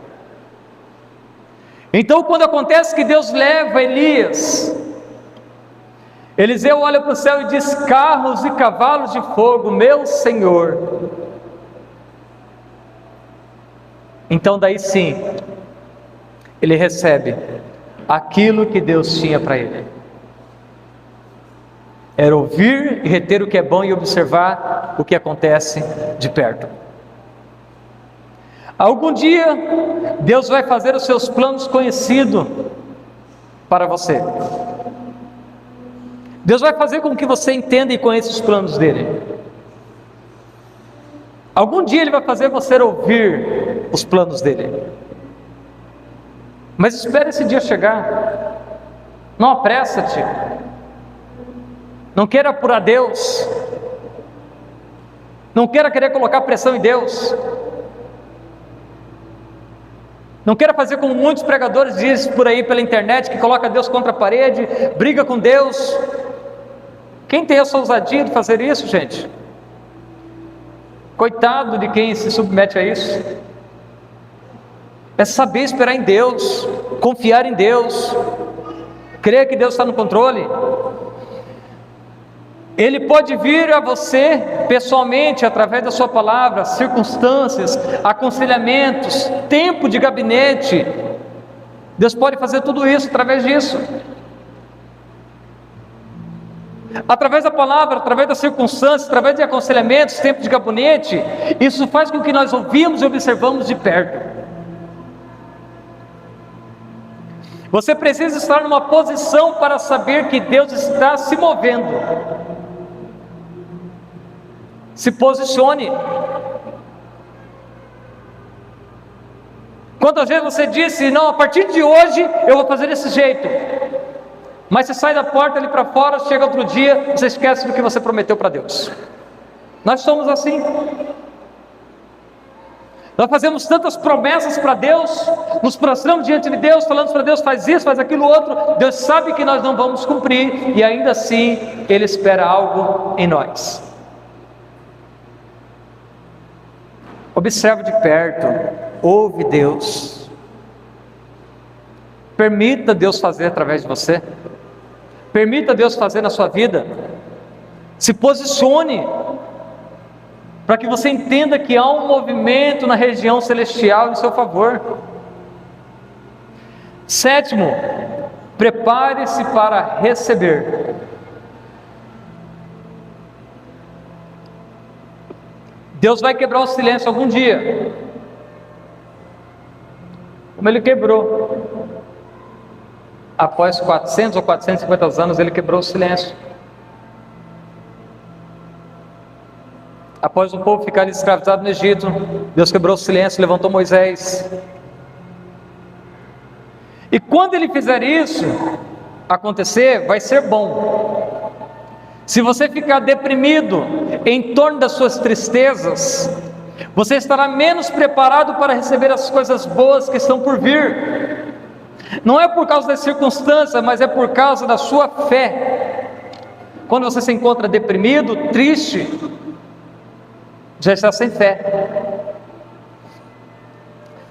Então, quando acontece que Deus leva Elias, Eliseu olha para o céu e diz: carros e cavalos de fogo, meu Senhor. Então daí sim, ele recebe aquilo que Deus tinha para ele. Era ouvir e reter o que é bom e observar o que acontece de perto. Algum dia, Deus vai fazer os seus planos conhecidos para você. Deus vai fazer com que você entenda e conheça os planos dele. Algum dia Ele vai fazer você ouvir os planos dele. Mas espere esse dia chegar. Não apressa-te. Não queira apurar Deus. Não queira querer colocar pressão em Deus. Não queira fazer como muitos pregadores dizem por aí pela internet, que coloca Deus contra a parede, briga com Deus. Quem tem essa ousadia de fazer isso, gente? Coitado de quem se submete a isso. É saber esperar em Deus, confiar em Deus, crer que Deus está no controle. Ele pode vir a você pessoalmente, através da sua palavra, circunstâncias, aconselhamentos, tempo de gabinete. Deus pode fazer tudo isso através disso. Através da palavra, através das circunstâncias, através de aconselhamentos, tempo de gabinete, isso faz com que nós ouvimos e observamos de perto. Você precisa estar numa posição para saber que Deus está se movendo. Se posicione. Quantas vezes você disse: não, a partir de hoje eu vou fazer desse jeito. Mas você sai da porta ali para fora, chega outro dia, você esquece do que você prometeu para Deus. Nós somos assim. Nós fazemos tantas promessas para Deus, nos prostramos diante de Deus, falando para Deus, faz isso, faz aquilo outro. Deus sabe que nós não vamos cumprir, e ainda assim Ele espera algo em nós. Observe de perto, ouve Deus, permita Deus fazer através de você, permita Deus fazer na sua vida, se posicione, para que você entenda que há um movimento na região celestial em seu favor. Sétimo, prepare-se para receber. Deus vai quebrar o silêncio algum dia, como Ele quebrou. Após 400 ou 450 anos, Ele quebrou o silêncio. Após o povo ficar escravizado no Egito, Deus quebrou o silêncio, levantou Moisés. E quando Ele fizer isso acontecer, vai ser bom. Se você ficar deprimido em torno das suas tristezas, você estará menos preparado para receber as coisas boas que estão por vir. Não é por causa das circunstâncias, mas é por causa da sua fé. Quando você se encontra deprimido, triste, já está sem fé.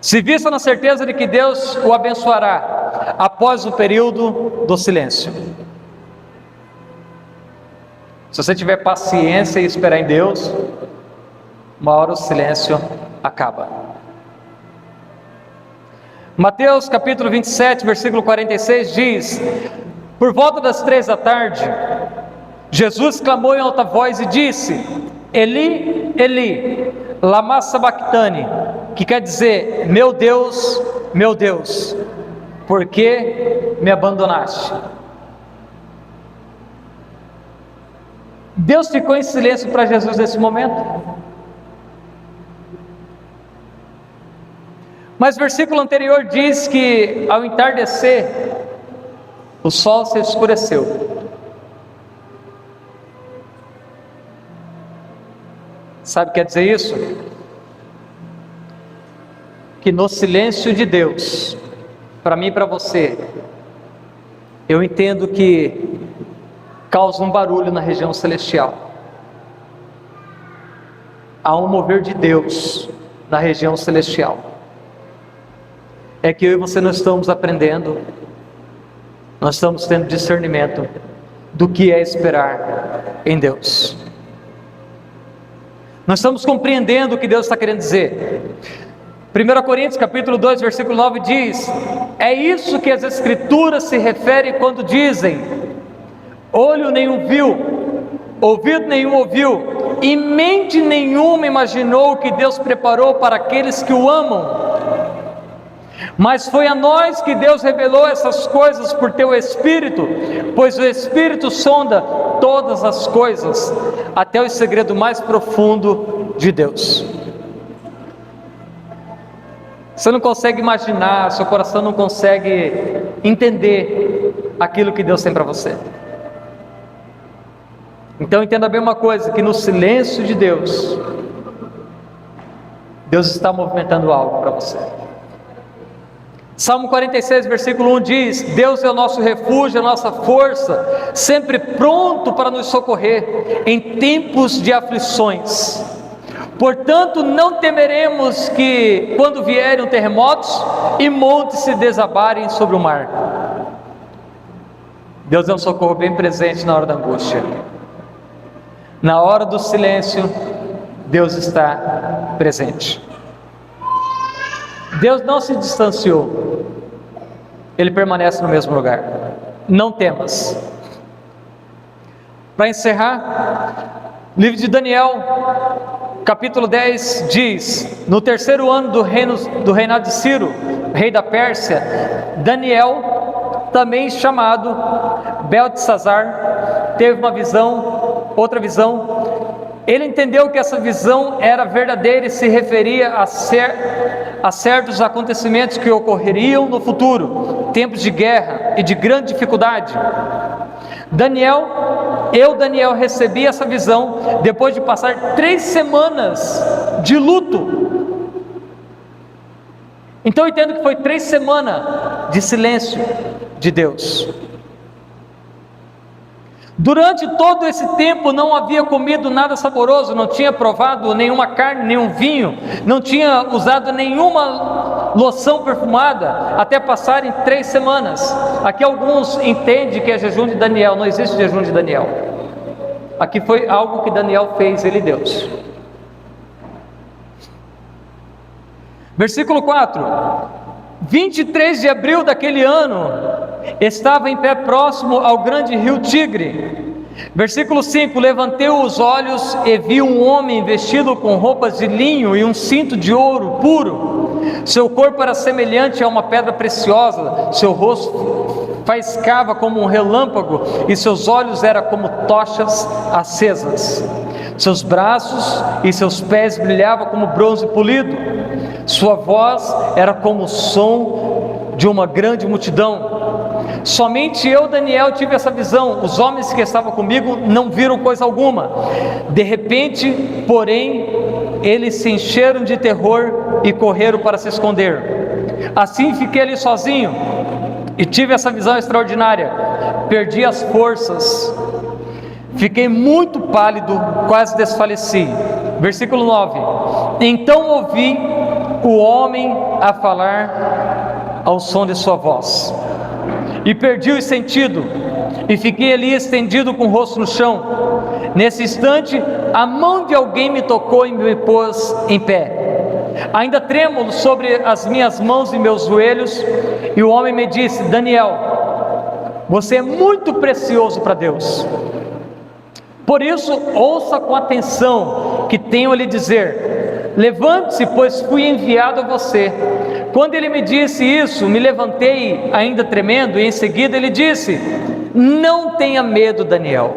Se vista na certeza de que Deus o abençoará após o período do silêncio. Se você tiver paciência e esperar em Deus, uma hora o silêncio acaba. Mateus capítulo 27, versículo 46 diz: por volta das 3 da tarde, Jesus clamou em alta voz e disse: Eli, Eli, lama sabachthani, que quer dizer: meu Deus, por que me abandonaste? Deus ficou em silêncio para Jesus nesse momento. Mas o versículo anterior diz que ao entardecer, o sol se escureceu. Sabe o que quer dizer isso? Que no silêncio de Deus, para mim e para você, eu entendo que causa um barulho na região celestial. Há um mover de Deus na região celestial. É que eu e você não estamos aprendendo, nós estamos tendo discernimento do que é esperar em Deus. Nós estamos compreendendo o que Deus está querendo dizer. 1 Coríntios capítulo 2, versículo 9 diz: é isso que as Escrituras se referem quando dizem: olho nenhum viu, ouvido nenhum ouviu, e mente nenhuma imaginou o que Deus preparou para aqueles que o amam. Mas foi a nós que Deus revelou essas coisas por teu Espírito, pois o Espírito sonda todas as coisas, até o segredo mais profundo de Deus. Você não consegue imaginar, seu coração não consegue entender aquilo que Deus tem para você. Então entenda bem uma coisa, que no silêncio de Deus, Deus está movimentando algo para você. Salmo 46, versículo 1 diz: Deus é o nosso refúgio, a nossa força, sempre pronto para nos socorrer em tempos de aflições. Portanto, não temeremos que, quando vierem terremotos e montes se desabarem sobre o mar. Deus é um socorro bem presente na hora da angústia. Na hora do silêncio, Deus está presente. Deus não se distanciou, Ele permanece no mesmo lugar. Não temas. Para encerrar, livro de Daniel, capítulo 10 diz: no terceiro ano do reinado de Ciro, rei da Pérsia, Daniel, também chamado Beltesazar, teve uma visão, outra visão. Ele entendeu que essa visão era verdadeira e se referia a certos acontecimentos que ocorreriam no futuro, tempos de guerra e de grande dificuldade. Daniel recebi essa visão depois de passar 3 semanas de luto. Então eu entendo que foi 3 semanas de silêncio de Deus. Durante todo esse tempo não havia comido nada saboroso, não tinha provado nenhuma carne, nenhum vinho, não tinha usado nenhuma loção perfumada, até passarem 3 semanas. Aqui alguns entendem que é jejum de Daniel, não existe jejum de Daniel. Aqui foi algo que Daniel fez, ele e Deus. Versículo 4: 23 de abril daquele ano, estava em pé próximo ao grande rio Tigre. Versículo 5: levantei os olhos e vi um homem vestido com roupas de linho e um cinto de ouro puro. Seu corpo era semelhante a uma pedra preciosa, seu rosto faiscava como um relâmpago e seus olhos eram como tochas acesas. Seus braços e seus pés brilhavam como bronze polido. Sua voz era como o som de uma grande multidão. Somente eu, Daniel, tive essa visão. Os homens que estavam comigo não viram coisa alguma. De repente, porém, eles se encheram de terror e correram para se esconder. Assim fiquei ali sozinho e tive essa visão extraordinária. Perdi as forças, fiquei muito pálido, quase desfaleci. Versículo 9: então ouvi o homem a falar ao som de sua voz, e perdi o sentido, e fiquei ali estendido com o rosto no chão. Nesse instante, a mão de alguém me tocou e me pôs em pé, ainda trêmulo sobre as minhas mãos e meus joelhos, e o homem me disse: Daniel, você é muito precioso para Deus. Por isso, ouça com atenção que tenho a lhe dizer. Levante-se, pois fui enviado a você. Quando ele me disse isso, me levantei ainda tremendo, e em seguida ele disse: não tenha medo, Daniel,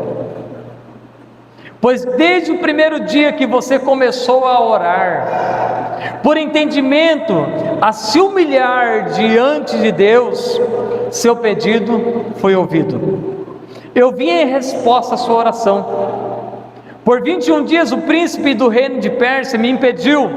pois desde o primeiro dia que você começou a orar, por entendimento, a se humilhar diante de Deus, seu pedido foi ouvido. Eu vim em resposta à sua oração. Por 21 dias o príncipe do reino de Pérsia me impediu.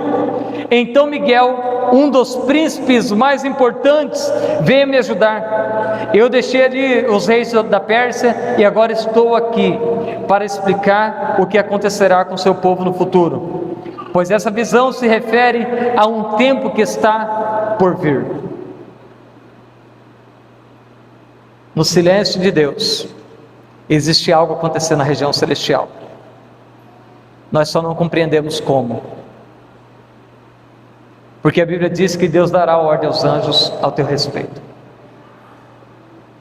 Então Miguel, um dos príncipes mais importantes, veio me ajudar. Eu deixei ali os reis da Pérsia e agora estou aqui para explicar o que acontecerá com seu povo no futuro, pois essa visão se refere a um tempo que está por vir. No silêncio de Deus existe algo acontecendo na região celestial. Nós só não compreendemos como, porque a Bíblia diz que Deus dará ordem aos anjos ao teu respeito.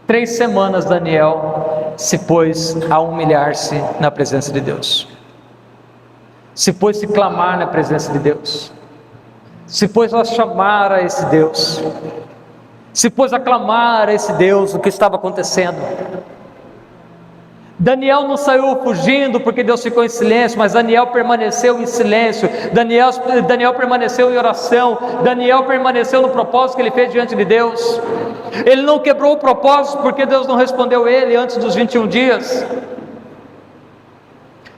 3 semanas Daniel se pôs a humilhar-se na presença de Deus, se pôs a clamar na presença de Deus, se pôs a chamar a esse Deus, se pôs a clamar a esse Deus o que estava acontecendo. Daniel não saiu fugindo porque Deus ficou em silêncio, mas Daniel permaneceu em silêncio, Daniel permaneceu em oração, Daniel permaneceu no propósito que ele fez diante de Deus. Ele não quebrou o propósito porque Deus não respondeu ele antes dos 21 dias.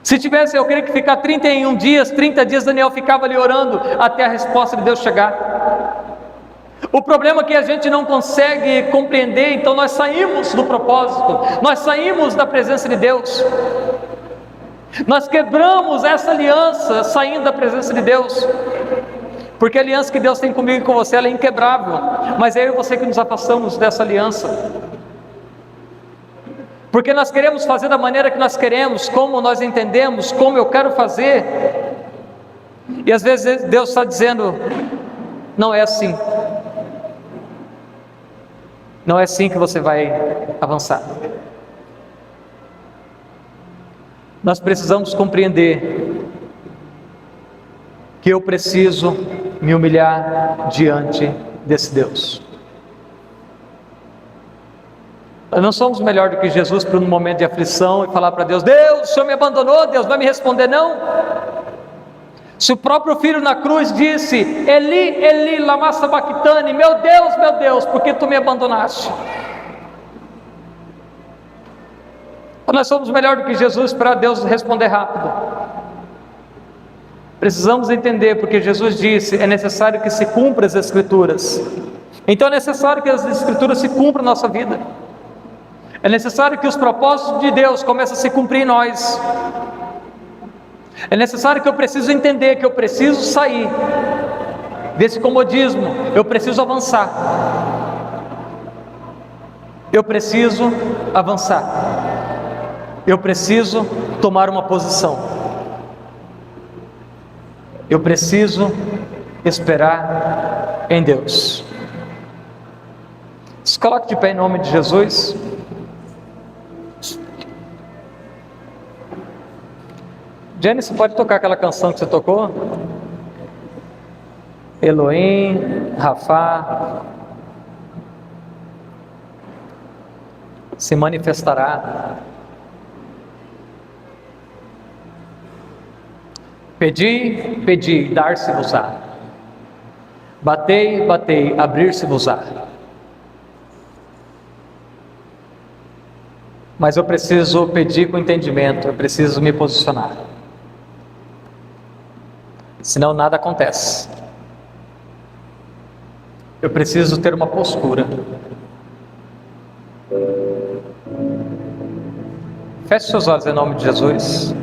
Se tivesse, eu creio que ficar 31 dias, 30 dias, Daniel ficava ali orando até a resposta de Deus chegar. O problema é que a gente não consegue compreender, então nós saímos do propósito, nós saímos da presença de Deus, nós quebramos essa aliança saindo da presença de Deus, porque a aliança que Deus tem comigo e com você, ela é inquebrável, mas é eu e você que nos afastamos dessa aliança, porque nós queremos fazer da maneira que nós queremos, como nós entendemos, como eu quero fazer, e às vezes Deus está dizendo: não é assim. Não é assim que você vai avançar. Nós precisamos compreender que eu preciso me humilhar diante desse Deus. Nós não somos melhor do que Jesus para um momento de aflição e falar para Deus: Deus, o Senhor me abandonou, Deus vai me responder? Não. Se o próprio filho na cruz disse: Eli, Eli, lama sabachthani, meu Deus, por que tu me abandonaste? Nós somos melhor do que Jesus para Deus responder rápido. Precisamos entender, porque Jesus disse, é necessário que se cumpra as Escrituras. Então é necessário que as Escrituras se cumpram na nossa vida. É necessário que os propósitos de Deus comecem a se cumprir em nós. É necessário que eu preciso entender que eu preciso sair desse comodismo, eu preciso avançar. Eu preciso avançar. Eu preciso tomar uma posição. Eu preciso esperar em Deus. Se coloque de pé em nome de Jesus. Jenny, você pode tocar aquela canção que você tocou? Elohim, Rafa, se manifestará. Pedi, pedi, dar-se-vos-á. Batei, batei, abrir-se-vos-á. Mas eu preciso pedir com entendimento, eu preciso me posicionar. Senão nada acontece. Eu preciso ter uma postura. Feche seus olhos em nome de Jesus.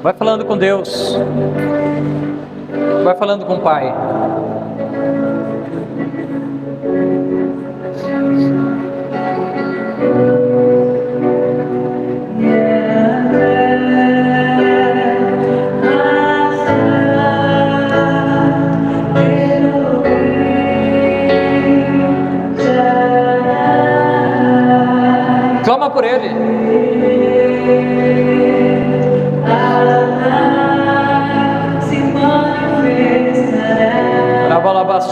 Vai falando com Deus. Vai falando com o Pai. Clama por Ele.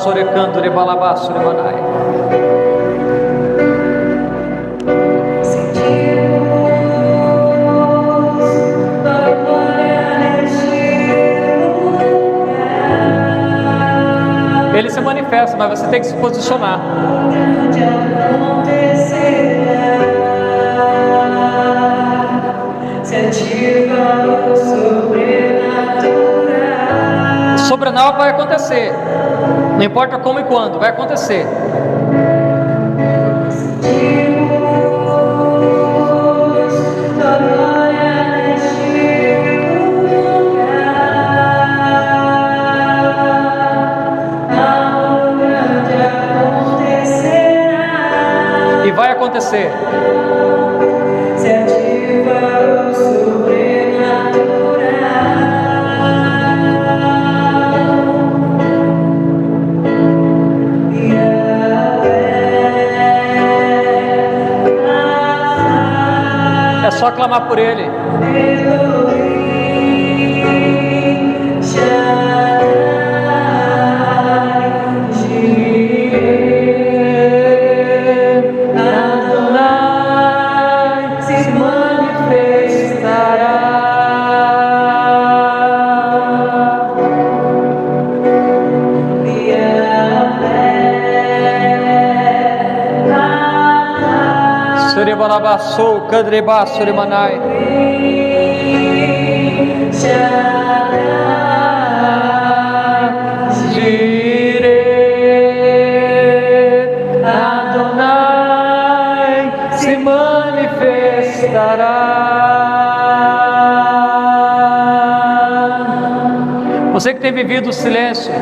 Sorecando de balabaço de manai. Ele se manifesta, mas você tem que se posicionar. O sobrenatural vai acontecer. Não importa como e quando, vai acontecer. E vai acontecer.
Se ativa o sobrenatural.
É só clamar por Ele.
Adonai se manifestará.
Suribalabasou, Cadreba, Surimanai. Jireh, Adonai se manifestará. Você que tem vivido o silêncio,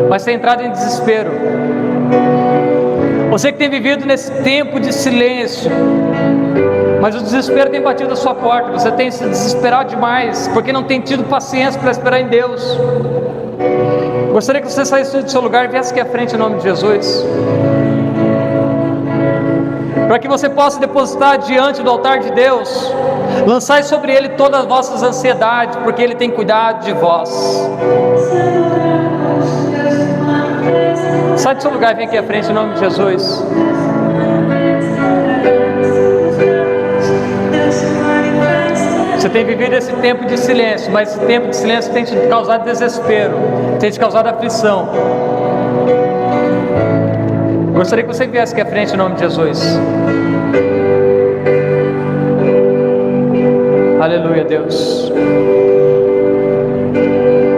mas tem entrado em desespero. Você que tem vivido nesse tempo de silêncio, mas o desespero tem batido a sua porta. Você tem se desesperado demais, porque não tem tido paciência para esperar em Deus. Gostaria que você saísse do seu lugar e viesse aqui à frente em nome de Jesus, para que você possa depositar diante do altar de Deus, lançar sobre Ele todas as vossas ansiedades, porque Ele tem cuidado de vós. Sai do seu lugar e vem aqui à frente em nome de Jesus. Você tem vivido esse tempo de silêncio, mas esse tempo de silêncio tem te causado desespero, tem te causado aflição. Gostaria que você viesse aqui à frente em nome de Jesus. Aleluia, Deus.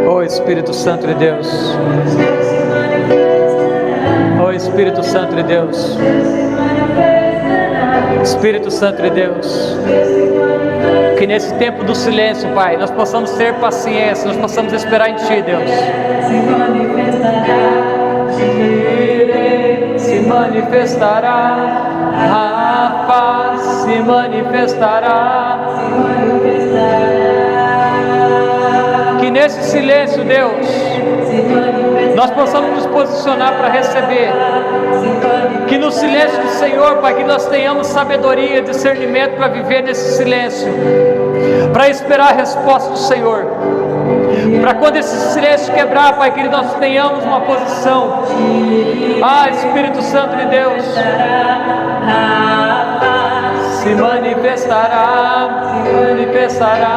Oh Espírito Santo de Deus. Oh Espírito Santo de Deus. Espírito Santo de Deus. Que nesse tempo do silêncio, Pai, nós possamos ter paciência, nós possamos esperar em Ti, Deus. Se manifestará, a paz se manifestará. Que nesse silêncio, Deus, nós possamos nos posicionar para receber. Que no silêncio do Senhor, Pai, que nós tenhamos sabedoria, discernimento para viver nesse silêncio, para esperar a resposta do Senhor. Para quando esse silêncio quebrar, Pai, que nós tenhamos uma posição. Ah, Espírito Santo de Deus, se manifestará, se manifestará,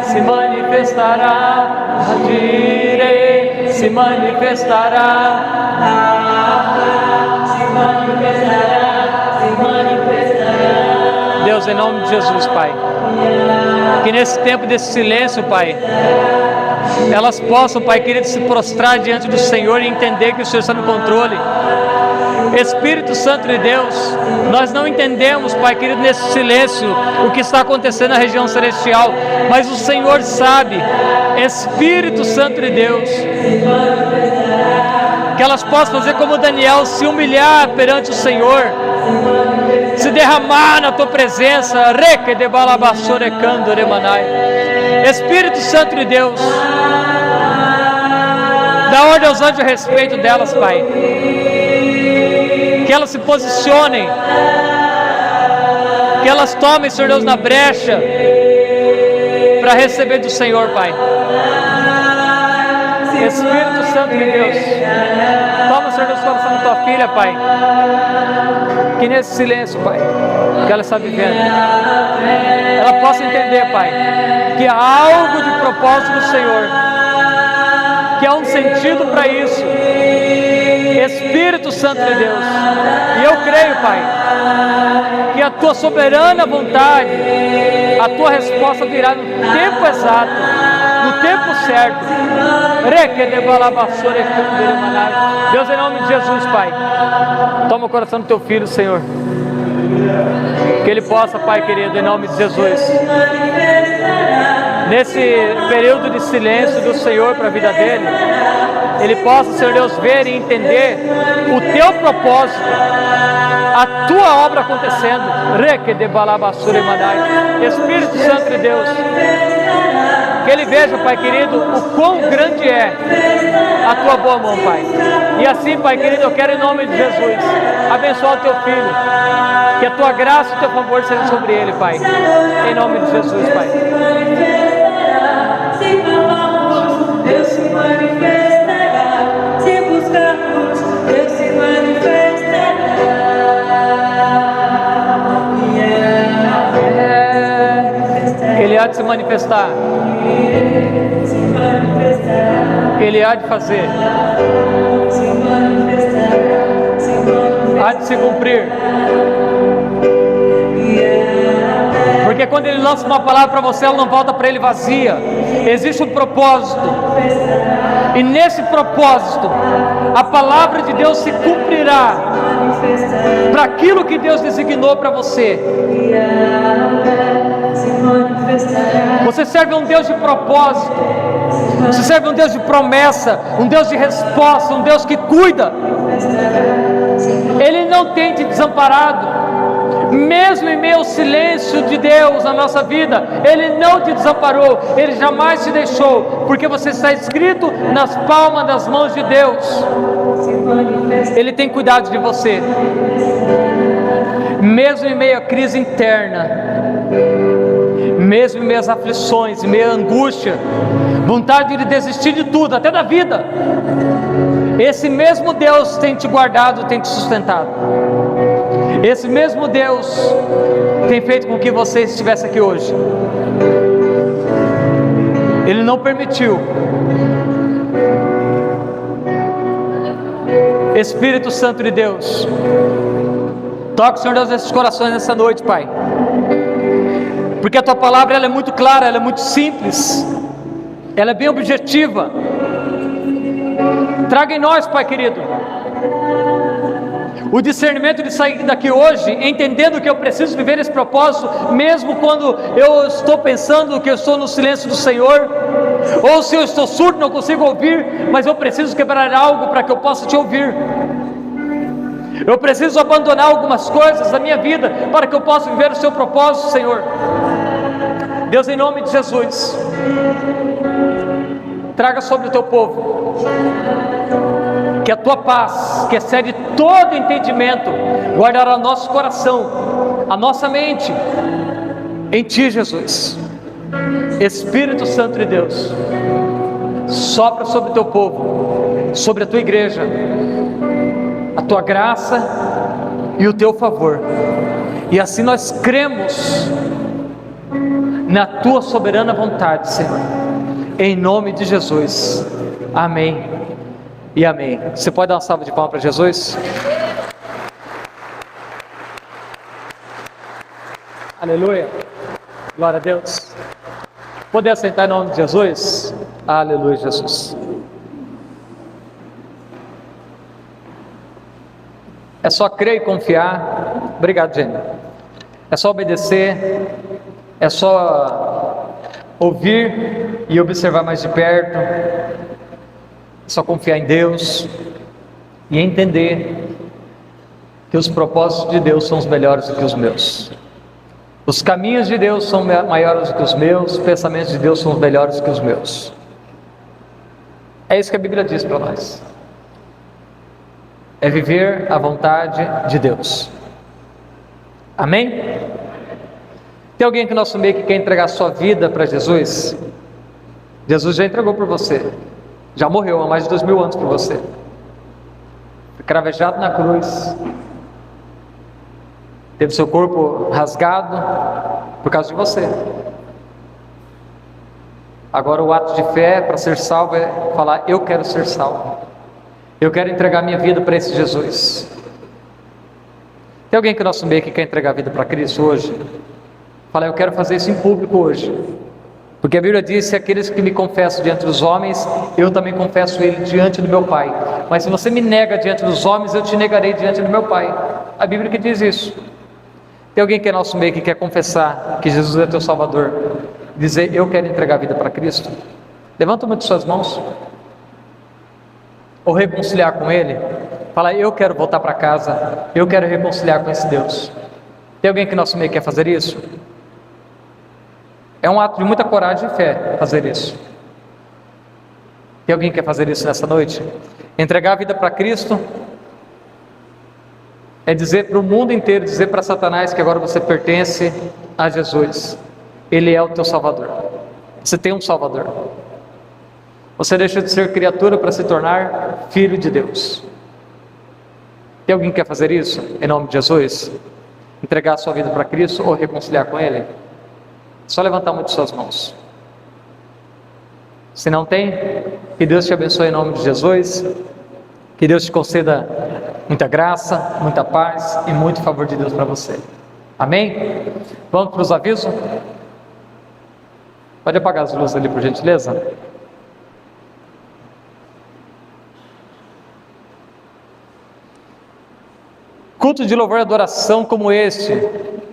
se manifestará, direi, se manifestará, se manifestará, se manifestará. Deus, em nome de Jesus, Pai, que nesse tempo desse silêncio, Pai, elas possam, Pai querido, se prostrar diante do Senhor e entender que o Senhor está no controle. Espírito Santo de Deus, nós não entendemos, Pai querido, nesse silêncio o que está acontecendo na região celestial, mas o Senhor sabe. Espírito Santo de Deus, que elas possam fazer como Daniel, se humilhar perante o Senhor, se derramar na Tua presença. Espírito Santo de Deus, dá ordem aos anjos a respeito delas, Pai, que elas se posicionem, que elas tomem, Senhor Deus, na brecha para receber do Senhor, Pai. Espírito Santo de Deus, toma, Senhor Deus, o coração da Tua filha, Pai, que nesse silêncio, Pai, que ela está vivendo, ela possa entender, Pai, que há algo de propósito do Senhor, que há um sentido para isso. Espírito Santo de Deus, e eu creio, Pai, que a Tua soberana vontade, a Tua resposta virá no tempo exato, no tempo certo. Deus, em nome de Jesus, Pai, toma o coração do Teu filho, Senhor, que ele possa, Pai querido, em nome de Jesus, nesse período de silêncio do Senhor para a vida dele, ele possa, Senhor Deus, ver e entender o Teu propósito, a Tua obra acontecendo. Espírito Santo de Deus, que ele veja, Pai querido, o quão grande é a Tua boa mão, Pai. E assim, Pai querido, eu quero, em nome de Jesus, abençoar o Teu filho, que a Tua graça e o Teu favor sejam sobre ele, Pai, em nome de Jesus, Pai.
Deus se manifestará, se buscarmos, Deus se manifestará.
Ele há de se manifestar, Ele há de fazer, há de se cumprir. Porque quando Ele lança uma palavra para você, ela não volta para Ele vazia. Existe um propósito, e nesse propósito a palavra de Deus se cumprirá para aquilo que Deus designou para você. Você serve um Deus de propósito, você serve um Deus de promessa, um Deus de resposta, um Deus que cuida. Ele não tem te desamparado. Mesmo em meio ao silêncio de Deus na nossa vida, Ele não te desamparou, Ele jamais te deixou, porque você está escrito nas palmas das mãos de Deus. Ele tem cuidado de você, mesmo em meio à crise interna, mesmo em meio às aflições, em meio à angústia, vontade de desistir de tudo, até da vida. Esse mesmo Deus tem te guardado, tem te sustentado. Esse mesmo Deus tem feito com que você estivesse aqui hoje. Ele não permitiu. Espírito Santo de Deus, toque, Senhor Deus, nesses corações nessa noite, Pai, porque a Tua palavra ela é muito clara, ela é muito simples, ela é bem objetiva. Traga em nós, Pai querido, o discernimento de sair daqui hoje, entendendo que eu preciso viver esse propósito, mesmo quando eu estou pensando que eu estou no silêncio do Senhor, ou se eu estou surdo, não consigo ouvir, mas eu preciso quebrar algo para que eu possa Te ouvir. Eu preciso abandonar algumas coisas da minha vida, para que eu possa viver o Seu propósito, Senhor. Deus, em nome de Jesus, traga sobre o Teu povo, que a Tua paz, que excede todo entendimento, guardará nosso coração, a nossa mente, em Ti, Jesus. Espírito Santo de Deus, sopra sobre o Teu povo, sobre a Tua igreja, a Tua graça e o Teu favor, e assim nós cremos na Tua soberana vontade, Senhor, em nome de Jesus, amém e amém. Você pode dar uma salva de palmas para Jesus? Aleluia, glória a Deus. Poder assentar em nome de Jesus? Aleluia, Jesus. É só crer e confiar. Obrigado, Jenny. É só obedecer, é só ouvir e observar mais de perto, é só confiar em Deus e entender que os propósitos de Deus são os melhores do que os meus. Os caminhos de Deus são maiores do que os meus, os pensamentos de Deus são os melhores do que os meus. É isso que a Bíblia diz para nós. É viver a vontade de Deus. Amém? Tem alguém aqui no nosso meio que quer entregar a sua vida para Jesus? Jesus já entregou por você. Já morreu há mais de 2000 anos por você. Foi cravejado na cruz. Teve seu corpo rasgado por causa de você. Agora o ato de fé para ser salvo é falar: eu quero ser salvo. Eu quero entregar minha vida para esse Jesus. Tem alguém que no nosso meio que quer entregar a vida para Cristo hoje? Fala: eu quero fazer isso em público hoje. Porque a Bíblia diz: se aqueles que me confessam diante dos homens, eu também confesso Ele diante do meu Pai. Mas se você me nega diante dos homens, eu te negarei diante do meu Pai. A Bíblia que diz isso. Tem alguém que é nosso meio que quer confessar que Jesus é teu Salvador, dizer: eu quero entregar a vida para Cristo? Levanta uma de suas mãos. Ou reconciliar com Ele. Fala: eu quero voltar para casa, eu quero reconciliar com esse Deus. Tem alguém que nosso meio quer fazer isso? É um ato de muita coragem e fé fazer isso. Tem alguém que quer fazer isso nessa noite? Entregar a vida para Cristo é dizer para o mundo inteiro, dizer para Satanás que agora você pertence a Jesus. Ele é o teu Salvador. Você tem um Salvador. Você deixa de ser criatura para se tornar filho de Deus. Tem alguém que quer fazer isso? Em nome de Jesus? Entregar a sua vida para Cristo ou reconciliar com Ele? Só levantar uma de suas mãos. Se não tem, que Deus te abençoe em nome de Jesus. Que Deus te conceda muita graça, muita paz e muito favor de Deus para você. Amém? Vamos para os avisos? Pode apagar as luzes ali, por gentileza? Culto de louvor e adoração como este,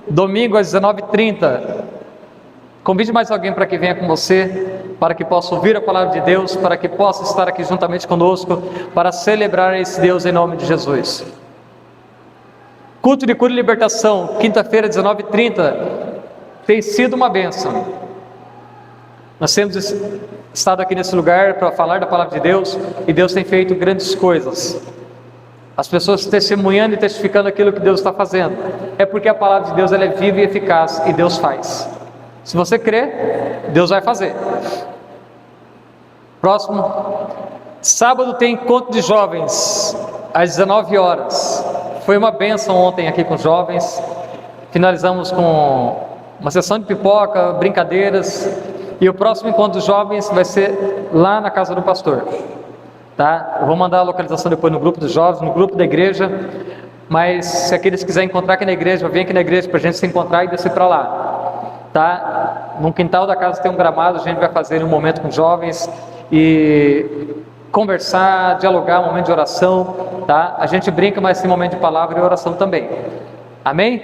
domingo às 19h30. Convide mais alguém para que venha com você, para que possa ouvir a palavra de Deus, para que possa estar aqui juntamente conosco, para celebrar esse Deus em nome de Jesus. Culto de cura e libertação, quinta-feira, 19h30, tem sido uma bênção. Nós temos estado aqui nesse lugar para falar da palavra de Deus, e Deus tem feito grandes coisas. As pessoas testemunhando e testificando aquilo que Deus está fazendo. É porque a palavra de Deus ela é viva e eficaz, e Deus faz. Se você crer, Deus vai fazer. Próximo, sábado tem encontro de jovens, às 19 horas. foi uma bênção ontem aqui com os jovens. Finalizamos com uma sessão de pipoca, brincadeiras, e o próximo encontro dos jovens vai ser lá na casa do pastor, tá? Eu vou mandar a localização depois no grupo dos jovens, no grupo da igreja, mas se aqueles quiserem encontrar aqui na igreja, vem aqui na igreja para a gente se encontrar e descer para lá, tá? No quintal da casa tem um gramado, a gente vai fazer um momento com os jovens e conversar, dialogar, um momento de oração, tá? A gente brinca, mas tem momento de palavra e oração também. Amém?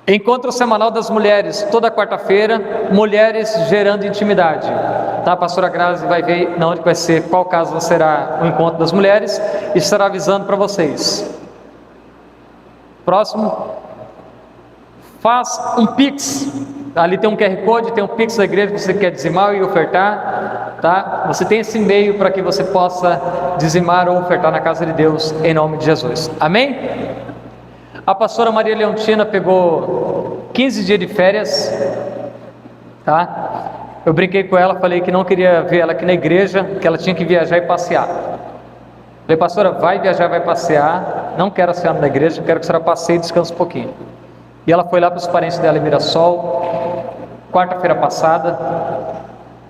Encontro semanal das mulheres, toda quarta-feira, mulheres gerando intimidade, tá? A pastora Grazi vai ver na onde vai ser, qual casa será o encontro das mulheres e estará avisando para vocês. Próximo, faz um Pix, ali tem um QR Code, tem um Pix da igreja que você quer dizimar e ofertar, tá? Você tem esse e-mail para que você possa dizimar ou ofertar na casa de Deus, em nome de Jesus. Amém? A pastora Maria Leontina pegou 15 dias de férias, tá? Eu brinquei com ela, falei que não queria ver ela aqui na igreja, que ela tinha que viajar e passear. Falei, pastora, vai viajar, vai passear, não quero a senhora na igreja, quero que a senhora passeie e descanse um pouquinho. E ela foi lá para os parentes dela em Mirassol, quarta-feira passada,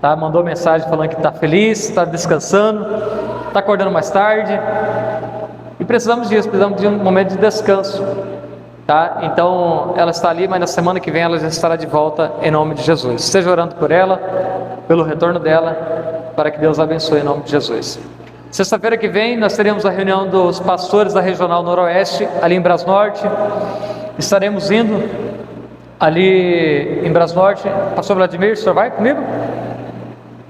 tá? Mandou mensagem falando que está feliz, está descansando, está acordando mais tarde. E precisamos disso, precisamos de um momento de descanso, tá? Então, ela está ali, mas na semana que vem ela já estará de volta em nome de Jesus. Esteja orando por ela, pelo retorno dela, para que Deus a abençoe em nome de Jesus. Sexta-feira que vem nós teremos a reunião dos pastores da Regional Noroeste, ali em Brasnorte. Estaremos indo ali em Brasnorte. Pastor Vladimir, o senhor vai comigo?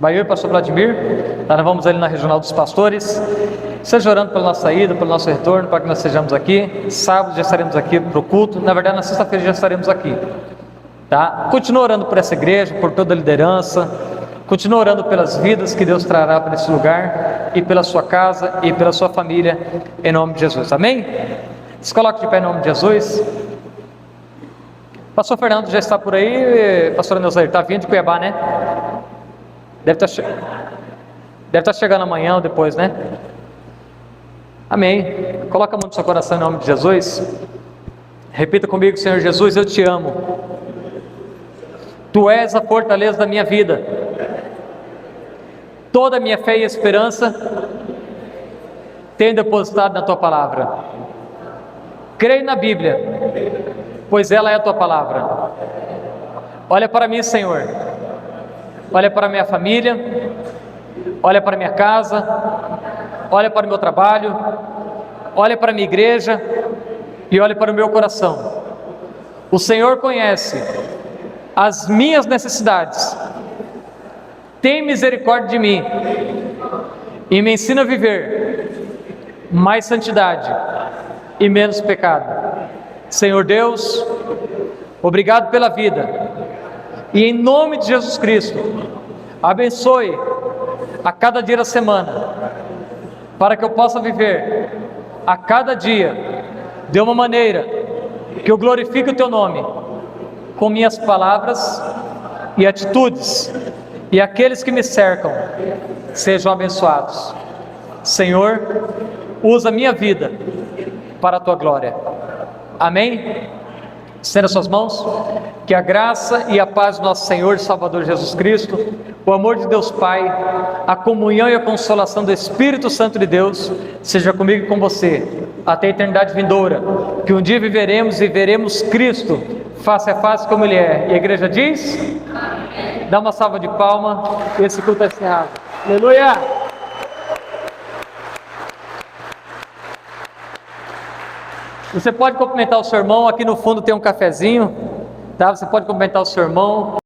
Vai eu e o pastor Vladimir, nós vamos ali na Regional dos Pastores. Seja orando pela nossa saída, pelo nosso retorno, para que nós estejamos aqui. Sábado já estaremos aqui para o culto. Na verdade, na sexta-feira já estaremos aqui, tá? Continua orando por essa igreja, por toda a liderança. Continua orando pelas vidas que Deus trará para esse lugar, e pela sua casa, e pela sua família, em nome de Jesus. Amém? Se coloque de pé em nome de Jesus. Pastor Fernando já está por aí. Pastor Neuzair, está vindo de Cuiabá, né? Deve estar chegando amanhã ou depois, né? Amém. Coloca a mão no seu coração em nome de Jesus. Repita comigo: Senhor Jesus, eu te amo. Tu és a fortaleza da minha vida. Toda a minha fé e esperança tenho depositado na tua palavra. Creio na Bíblia, pois ela é a tua palavra. Olha para mim, Senhor. Olha para minha família, olha para minha casa, olha para o meu trabalho, olha para a minha igreja e olha para o meu coração. O Senhor conhece as minhas necessidades. Tem misericórdia de mim e me ensina a viver mais santidade e menos pecado. Senhor Deus, obrigado pela vida. E em nome de Jesus Cristo, abençoe a cada dia da semana, para que eu possa viver a cada dia de uma maneira que eu glorifique o teu nome, com minhas palavras e atitudes, e aqueles que me cercam sejam abençoados. Senhor, usa a minha vida para a tua glória. Amém? Estenda suas mãos. Que a graça e a paz do nosso Senhor e Salvador Jesus Cristo, o amor de Deus Pai, a comunhão e a consolação do Espírito Santo de Deus seja comigo e com você até a eternidade vindoura, que um dia viveremos e veremos Cristo face a face como Ele é. E a igreja diz: amém. Dá uma salva de palmas. Esse culto é encerrado. Aleluia! Você pode cumprimentar o seu irmão, aqui no fundo tem um cafezinho, tá? Você pode cumprimentar o seu irmão.